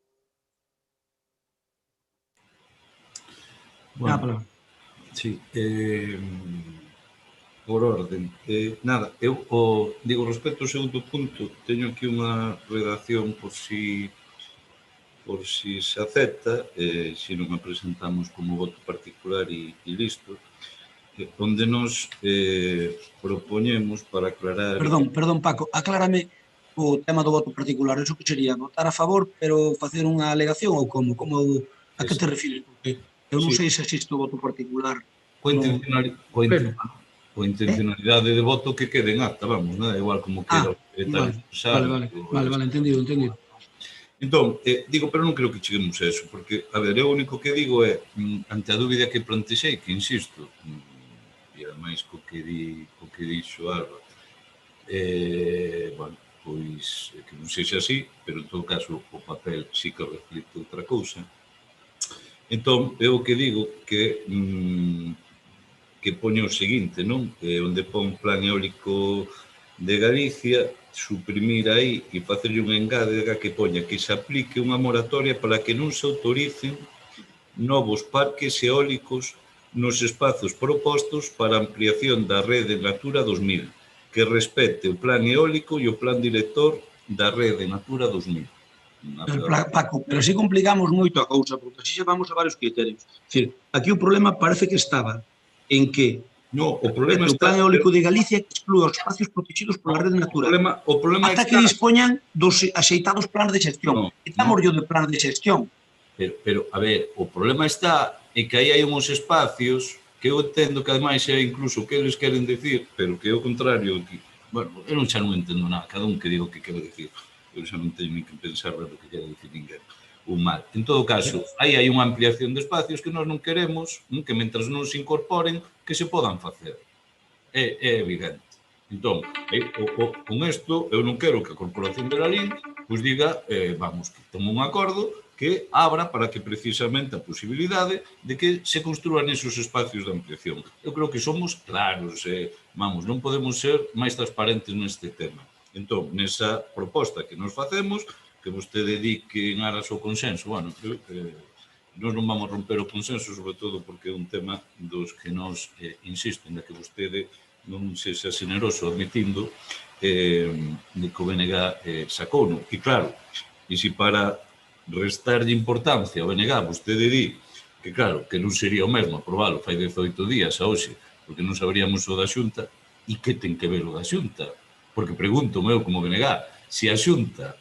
Bueno, sí, por orden. Nada, eu digo respecto ao segundo punto, teño aquí unha redacción por si se acepta, se non a presentamos como voto particular e listo, onde nos propoñemos para aclarar... Perdón, Paco, aclárame o tema do voto particular. Eso que sería votar a favor, pero facer unha alegación ou como? A que te refires? Porque eu non sei se existe o voto particular. Coa intencionalidade de voto que quede en acta, vamos, non? Igual como queda o secretario. Vale, entendido. Entón, digo, pero non creo que cheguemos a eso, porque, a ver, o único que digo é, ante a dúbida que plantexei, que insisto, e ademais co que dixo Alba, bueno, pois que non sexa así, pero en todo caso o papel sí que reflicte outra cousa. Entón, eu o que digo que poño o seguinte, non? Onde pon plan eólico de Galicia, suprimir aí e facerlle un engádega que poña que se aplique unha moratoria para que non se autoricen novos parques eólicos nos espazos propostos para a ampliación da rede Natura 2000, que respete o plan eólico e o plan director da rede Natura 2000. Paco, pero así complicamos moito a cousa, porque así xa vamos a varios criterios. É dicir, aquí o problema parece que estaba en que No, o problema o plan está... eólico de Galicia que exclúa os espacios protegidos pola rede natural. O problema Hasta está... que dispoñan dos axeitados planos de xestión. Estamos yo de plan de xestión. Pero, a ver, o problema está en que aí hai uns espacios que eu entendo que ademais é incluso o que eles queren decir, pero que é o contrario. Que, bueno, eu xa non entendo nada, cada un que diga o que quero decir. Eu xa non teño ni que pensar o que quero decir ninguén. O mal. En todo caso, aí hai unha ampliación de espacios que nós non queremos, que mentras non se incorporen, que se podan facer. É evidente. Entón, con isto, eu non quero que a Corporación de Lalín pues diga, vamos, que tome un acordo que abra para que precisamente a posibilidade de que se construan esos espacios de ampliación. Eu creo que somos claros, vamos, non podemos ser máis transparentes neste tema. Entón, nesa proposta que nos facemos, que vostede di que en aras o consenso, bueno, nós non vamos romper o consenso, sobre todo porque é un tema dos que nós, insisto, en que vostede non se xa generoso admitindo de que o BNG sacouno. E claro, e se para restarlle importancia ao BNG vostede di que claro, que non sería o mesmo aprobalo fai 18 días a hoxe, porque non sabríamos o da Xunta, e que ten que ver o da Xunta? Porque pregunto eu como BNG, se a Xunta,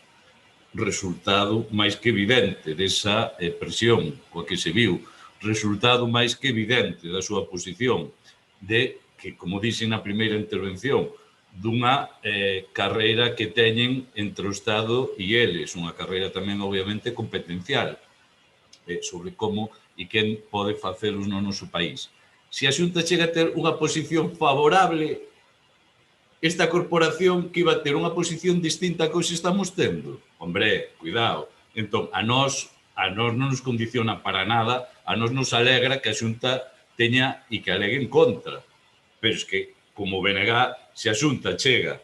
resultado máis que evidente desa presión coa que se viu, resultado máis que evidente da súa posición de que, como dixen na primeira intervención, dunha carreira que teñen entre o Estado e eles, unha carreira tamén obviamente competencial sobre como e quen pode facelos no noso país. Se a Xunta chega a ter unha posición favorable, esta corporación que iba a ter unha posición distinta a que hoxe estamos tendo. Hombre, cuidado. Entón, a nós non nos condiciona para nada, a nós nos alegra que a Xunta teña e que alegue en contra. Pero é que, como BNG, se a Xunta chega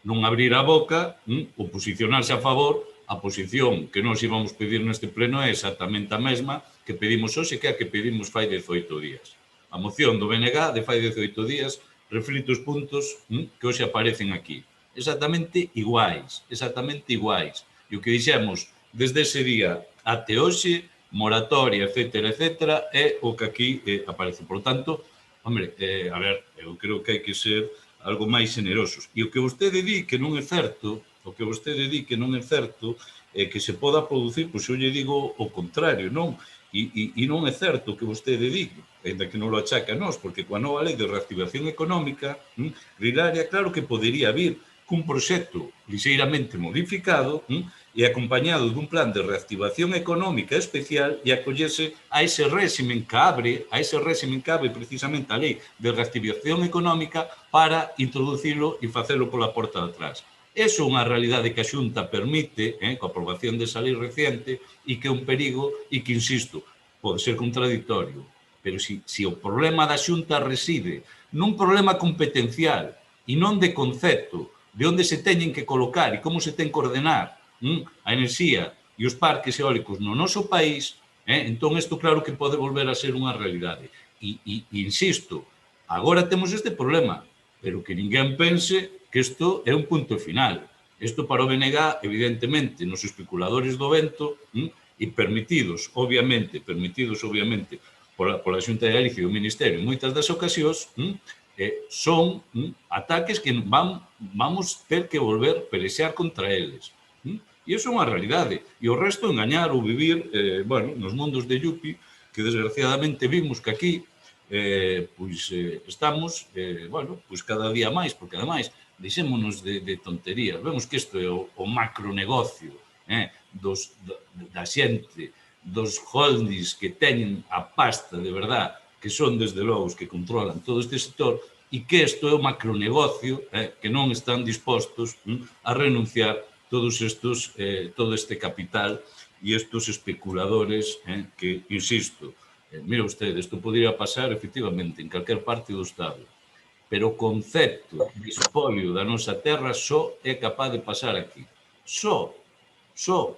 non abrir a boca, o posicionarse a favor, a posición que nós íbamos pedir neste pleno é exactamente a mesma que pedimos hoxe, que é a que pedimos fai 18 días. A moción do BNG de fai 18 días reflite os puntos que hoxe aparecen aquí. Exactamente iguais, exactamente iguais. E o que dixemos desde ese día até hoxe, moratoria, etcétera, etcétera, é o que aquí aparece. Por tanto, hombre, a ver, eu creo que hai que ser algo máis generosos. E o que vostede di que non é certo, que se poda producir, pois eu lle digo o contrario, non? E non é certo que vostede di, ainda que non lo achaca a nós, porque coa nova lei de reactivación económica, Rilaria, claro que podería vir cun proxecto lixeiramente modificado e acompañado dun plan de reactivación económica especial e acollese a ese réximen que abre precisamente a lei de reactivación económica para introducilo e facelo pola porta de atrás. Eso é unha realidade que a Xunta permite, coa aprobación desa lei reciente, e que é un perigo e que, insisto, pode ser contradictorio. Pero se o problema da Xunta reside nun problema competencial e non de concepto de onde se teñen que colocar e como se ten que ordenar a enerxía e os parques eólicos no noso país, entón isto claro que pode volver a ser unha realidade. E insisto, agora temos este problema, pero que ninguén pense que isto é un punto final. Isto para o BNG, evidentemente, nos especuladores do vento, e permitidos, obviamente, pola Xunta de Galicia e o Ministerio en moitas das ocasións, son ataques que vamos ter que volver a pelexar contra eles. E iso é unha realidade. E o resto, engañar ou vivir, nos mundos de Yupi, que desgraciadamente vimos que aquí estamos, cada día máis, porque ademais, deixémonos de tonterías. Vemos que isto é o macronegocio da xente, dos holdings que teñen a pasta de verdad, que son desde logo os que controlan todo este sector, e que isto é o macronegocio que non están dispostos a renunciar todo este capital e estes especuladores que, insisto, mira usted, isto podría pasar efectivamente en calquer parte do Estado, pero o concepto de espolio da nosa terra só é capaz de pasar aquí. Só,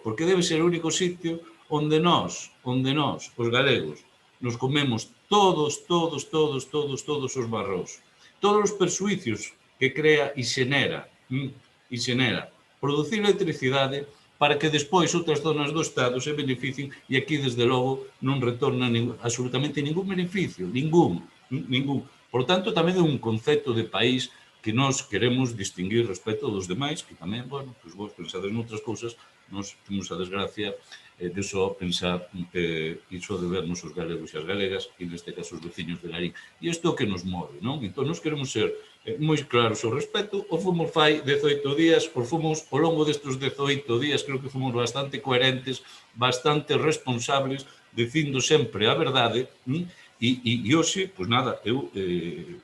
porque debe ser o único sitio onde nós, os galegos, nos comemos todos os barros, todos os persuicios que crea e xenera producir electricidade para que despois outras zonas do Estado se beneficien e aquí, desde logo, non retorna absolutamente ningún beneficio, ningún. Por tanto, tamén é un concepto de país que nós queremos distinguir respecto dos demais, que tamén, bueno, pois vos pensades noutras cousas, nós temos a desgracia de só pensar iso de vernos os galegos e as galegas e neste caso os veciños de Larín. E isto é o que nos move, non? Entón, nós queremos ser moi claros ao respecto. O fomos fai 18 días, o fomos ao longo destes 18 días, creo que fomos bastante coherentes, bastante responsables, dicindo sempre a verdade, e hoxe, pois nada, eu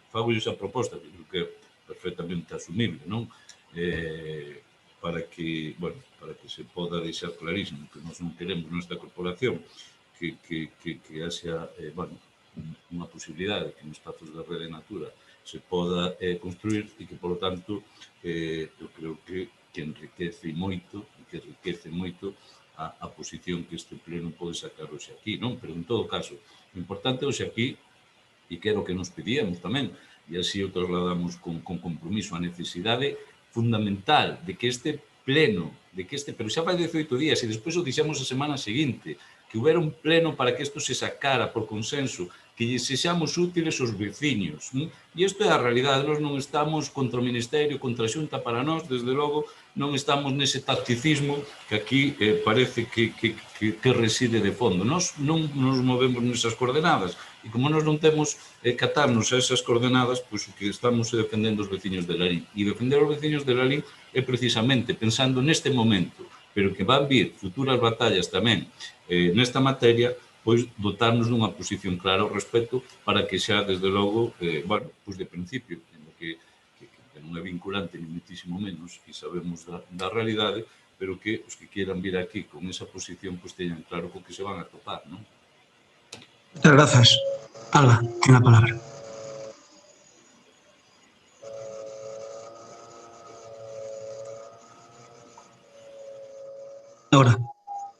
fago esa proposta, que creo que é perfectamente asumible, non? Para que se poda deixar clarísimo que nós non queremos nesta corporación que haxa unha posibilidade que nos espazos da Rede Natura se poda construir e que, por lo tanto, eu creo que enriquece moito a posición que este pleno pode sacar hoxe aquí, non? Pero, en todo caso, o importante hoxe aquí, e que era o que nos pedíamos tamén, e así o trasladamos con compromiso, a necesidade fundamental de que este pleno, pero xa fai 18 días e despois o dixemos a semana seguinte, que houbera un pleno para que isto se sacara por consenso, que lle sexamos útiles aos veciños. E isto é a realidade, nós non estamos contra o Ministerio, contra a Xunta, para nós, desde logo, non estamos nese tacticismo que aquí parece que reside de fondo. Nós non nos movemos nesas coordenadas, e como nós non temos que atarnos a esas coordenadas, pois o que estamos defendendo os veciños de Larín. E defender os veciños de Larín é precisamente pensando neste momento, pero que van vir futuras batallas tamén nesta materia, pois dotarnos dunha posición clara ao respecto para que xa, desde logo, pois de principio, que non é vinculante ni muitísimo menos, e sabemos da realidade, pero que os que quieran vir aquí con esa posición pois teñan claro co que se van a topar, non? Muchas gracias. Alba, tiene la palabra.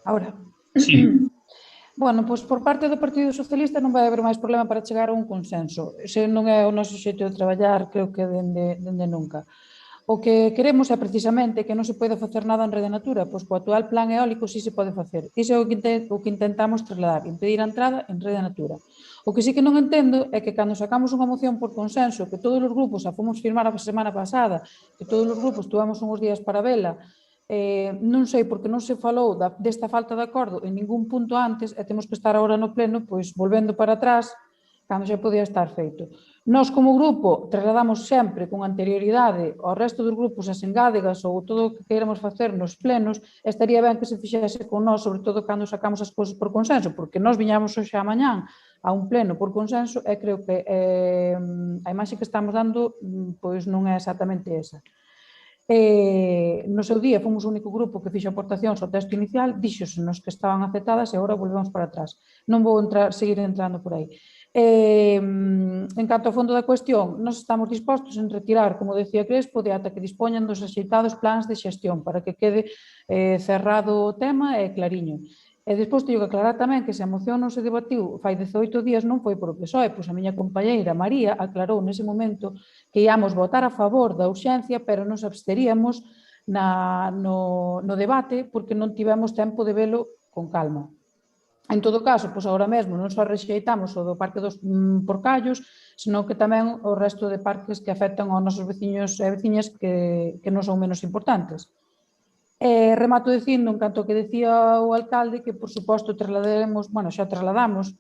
Ahora. Sí. Bueno, pois por parte do Partido Socialista non vai haber máis problema para chegar a un consenso. Ese non é o noso xeito de traballar, creo que dende nunca. O que queremos é precisamente que non se pode facer nada en Rede Natura, pois co actual plan eólico sí se pode facer. Iso é o que intentamos trasladar, impedir a entrada en Rede Natura. O que sí que non entendo é que cando sacamos unha moción por consenso, que todos os grupos a fomos firmar a semana pasada, que todos os grupos tuvemos uns días para vela, non sei porque non se falou desta falta de acordo en ningún punto antes e temos que estar agora no pleno pois volvendo para atrás cando xa podía estar feito. Nós como grupo trasladamos sempre con anterioridade ao resto dos grupos as engádegas ou todo o que queiramos facer nos plenos, estaría ben que se fixese con nós, sobre todo cando sacamos as cousas por consenso, porque nós viñamos hoxe a mañán a un pleno por consenso e creo que a imaxe que estamos dando pois non é exactamente esa. No seu día fomos o único grupo que fixo aportacións ao texto inicial, díxose nos que estaban aceptadas e agora volvemos para atrás. Non vou seguir entrando por aí. En canto ao fondo da cuestión, nós estamos dispostos en retirar, como decía Crespo, de ata que dispoñan dos axeitados plans de xestión para que quede cerrado o tema e clariño. E despois teño que aclarar tamén que se a moción non se debatiu fai 18 días non foi por o PSOE, pois a miña compañeira María aclarou nese momento que íamos votar a favor da urxencia, pero nos absteríamos no debate porque non tivemos tempo de velo con calma. En todo caso, pois agora mesmo non só rexeitamos o do Parque dos Porcallos, senón que tamén o resto de parques que afectan aos nosos veciños e veciñas que non son menos importantes. Remato dicindo, en canto que decía o alcalde, que por suposto trasladaremos, bueno, xa trasladamos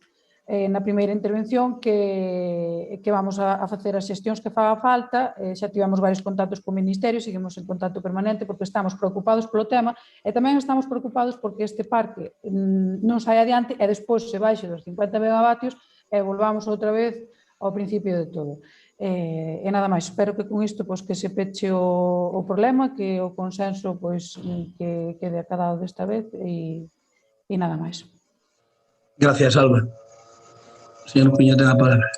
na primeira intervención que vamos a facer as xestións que faga falta, xa tivemos varios contactos co Ministerio, seguimos en contacto permanente porque estamos preocupados polo tema e tamén estamos preocupados porque este parque non sai adiante e despois se baixe dos 50 megavatios e volvamos outra vez ao principio de todo. E nada máis, espero que con isto que se peche o problema, que o consenso que quede acadado desta vez e nada máis. Gracias, Alba. Señor Cuña, ten a palabra.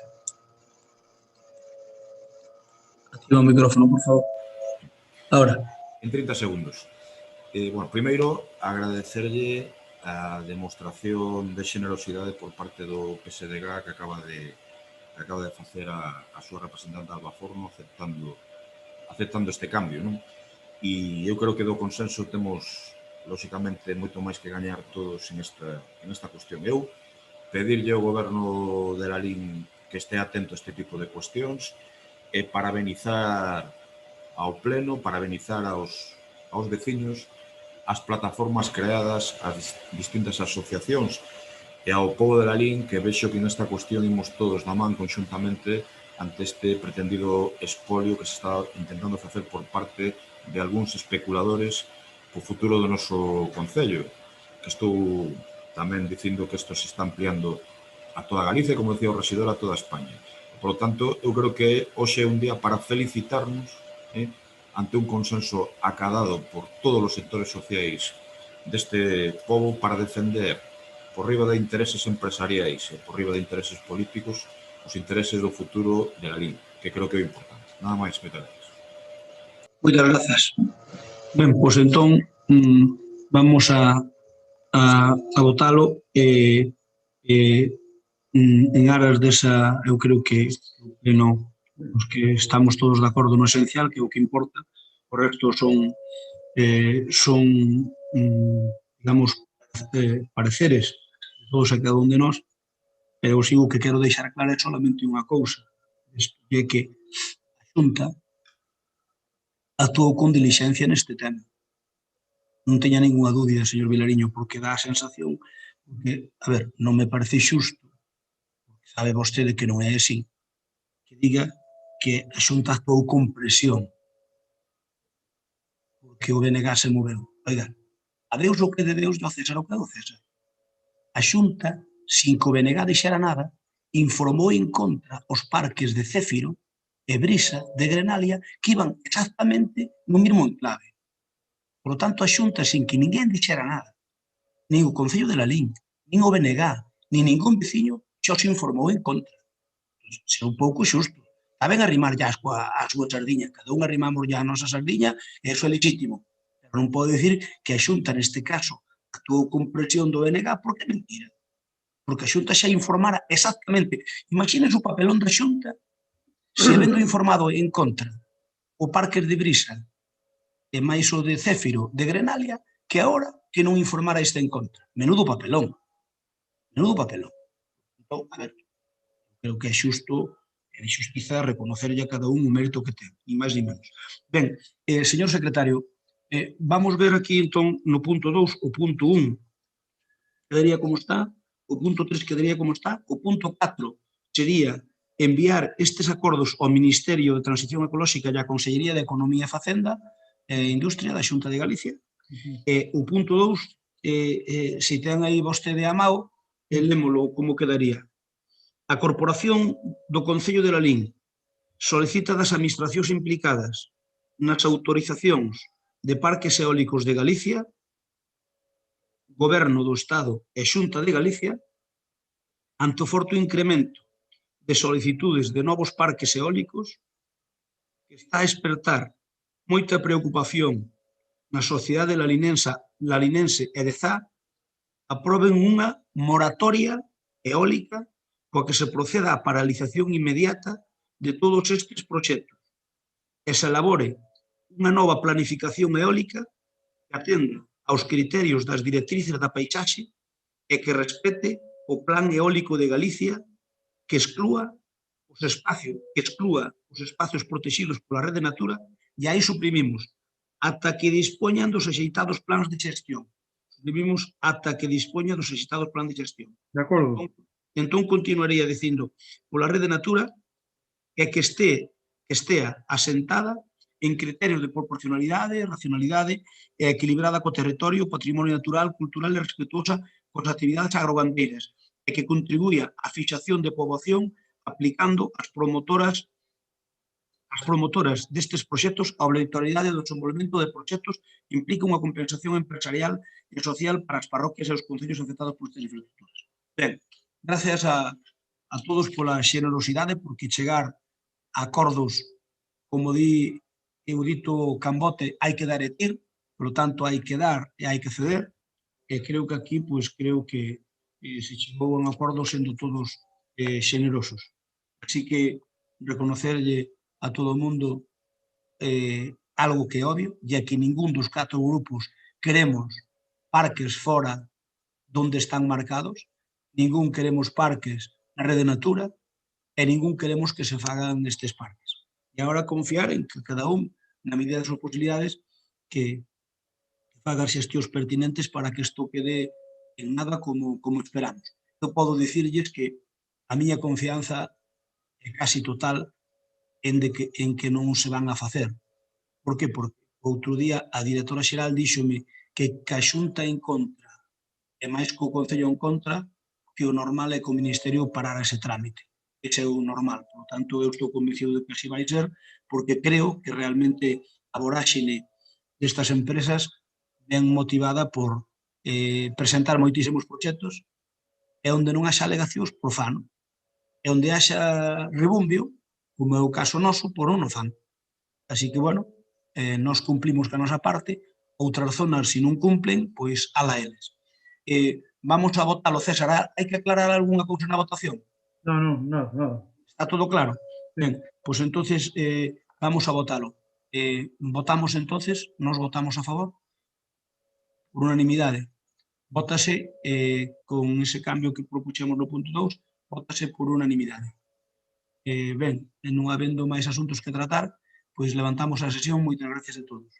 Activa o micrófono, por favor. Ahora. En 30 segundos. Bueno, primeiro, agradecerlle a demostración de xenerosidade por parte do PSDG que acaba de facer a súa representante Alba Forno aceptando este cambio, non? E eu creo que do consenso temos, lóxicamente, moito máis que gañar todos en esta cuestión. Eu pedirlle ao goberno de Lalín que este atento a este tipo de cuestións e parabenizar ao pleno, parabenizar aos veciños, as plataformas creadas, as distintas asociacións e ao pobo de Lalín, que vexo que nesta cuestión imos todos na man conxuntamente ante este pretendido espolio que se está intentando facer por parte de algúns especuladores co futuro do noso concello, que estou tamén dicindo que isto se está ampliando a toda Galicia, como decía o regidor, a toda España. Por lo tanto, eu creo que hoxe é un día para felicitarnos ante un consenso acadado por todos os sectores sociais deste pobo para defender por riba de intereses empresariais e por riba de intereses políticos os intereses do futuro de Lalín, que creo que é importante. Nada máis, moitas gracias. Moitas grazas. Ben, pois entón vamos a votalo en aras desa, eu creo que non, os que estamos todos de acordo no esencial, que é o que importa, o resto son digamos, pareceres de todos e cada un de nós, pero eu sigo que quero deixar clara solamente unha cousa, é que a Xunta actuou con dilixencia neste tema. Non teña ninguna dúbida, señor Vilariño, porque dá a sensación, porque, a ver, non me parece xusto, porque sabe vostede que non é así, que diga que a Xunta actuou con presión, porque o BNG se moveu. Oiga, a Deus o que é de Deus e ao César o que é do César. A Xunta, sin que o BNG dixera nada, informou en contra os parques de Céfiro e Brisa de Grenalia que iban exactamente no mesmo enclave. Por lo tanto, a Xunta, sin que ninguén dixera nada, nin o Concello de Lalín, nin o BNG, nin ningún veciño, xa se informou en contra. Se é un pouco xusto. Está ben arrimar ya a súa sardiña, cada un arrimamos ya a nosa sardiña, e iso é legítimo. Pero non pode dicir que a Xunta, neste caso, actuou con presión do BNG porque é mentira. Porque a Xunta xa informara exactamente. Imagínese o papelón da Xunta se habendo informado en contra o parque de Brisa e máis o de Céfiro de Grenalia, que agora que non informara este en contra. Menudo papelón. Menudo papelón. Entón, a ver, creo que é xusto e de xustiza reconocerlle a cada un o mérito que ten, ni máis ni menos. Ben, señor secretario, vamos ver aquí entón no punto 2, o punto 1 quedaría como está, o punto 3 quedaría como está, o punto 4 sería enviar estes acordos ao Ministerio de Transición Ecolóxica e á Consellería de Economía e Facenda e Industria da Xunta de Galicia. O punto 2, se ten aí vostede a mao, lémolo como quedaría. A Corporación do Concello de Lalín solicita das administracións implicadas nas autorizacións de parques eólicos de Galicia, Goberno do Estado e Xunta de Galicia, ante o forte incremento de solicitudes de novos parques eólicos que está a despertar moita preocupación na sociedade lalinense e de Zá, aproben unha moratoria eólica coa que se proceda á paralización inmediata de todos estes proxectos e se elabore unha nova planificación eólica que atenda aos criterios das directrices da paisaxe e que respete o Plan Eólico de Galicia que exclúa os espacios protegidos pola Rede Natura e aí suprimimos ata que dispoñan dos axeitados plans de xestión. Suprimimos ata que dispoñan dos axeitados plans de xestión. De acordo. Entón continuaría dicindo pola Rede Natura que estea asentada en criterios de proporcionalidade, racionalidade e equilibrada co territorio, patrimonio natural, cultural e respetuosa coas actividades agrogandeiras e que contribuía á fixación de poboación aplicando as promotoras destes proxectos a obrigatoriedade do desenvolvemento de proxectos que implica unha compensación empresarial e social para as parroquias e os concellos afectados por estas infraestructuras. Ben, gracias a todos pola xenerosidade, porque chegar a acordos, como di o dito Cambote, hai que dar e tir, por lo tanto hai que dar e hai que ceder, e creo que aquí, pois, creo que se chegou a un acordo sendo todos xenerosos. Así que reconocerlle a todo o mundo algo que é obvio, e é que ningún dos 4 grupos queremos parques fora donde están marcados, ningún queremos parques na rede Natura, e ningún queremos que se fagan estes parques. E agora confiar en que cada un, na medida das súas posibilidades, que faga as xestións pertinentes para que isto quede en nada como esperamos. Eu podo dicirlles que a miña confianza é casi total en que non se van a facer. Por que? Porque outro día a directora xeral díxome que a Xunta en contra e máis que o Concello en contra, que o normal é que o Ministerio parara ese trámite. Ese é o normal. Por tanto, eu estou convencido de que así vai ser, porque creo que realmente a voráxine destas empresas ben motivada por presentar moitísimos proxectos e onde non haxa alegacións, por fano. E onde haxa rebumbio, como é o caso noso, por non o fan. Así que, bueno, nós cumplimos ca nosa parte, outras zonas, se non cumplen, pois ala eles. Vamos a votalo, César. Hai que aclarar algunha cousa na votación? No, nada. Está todo claro? Sí. Ben, pois entonces vamos a votalo. Votamos entonces, nós votamos a favor, por unanimidade. Vótase con ese cambio que propuxemos no punto 2, vótase por unanimidade. Ben, non habendo máis asuntos que tratar, pois levantamos a sesión. Moitas gracias a todos.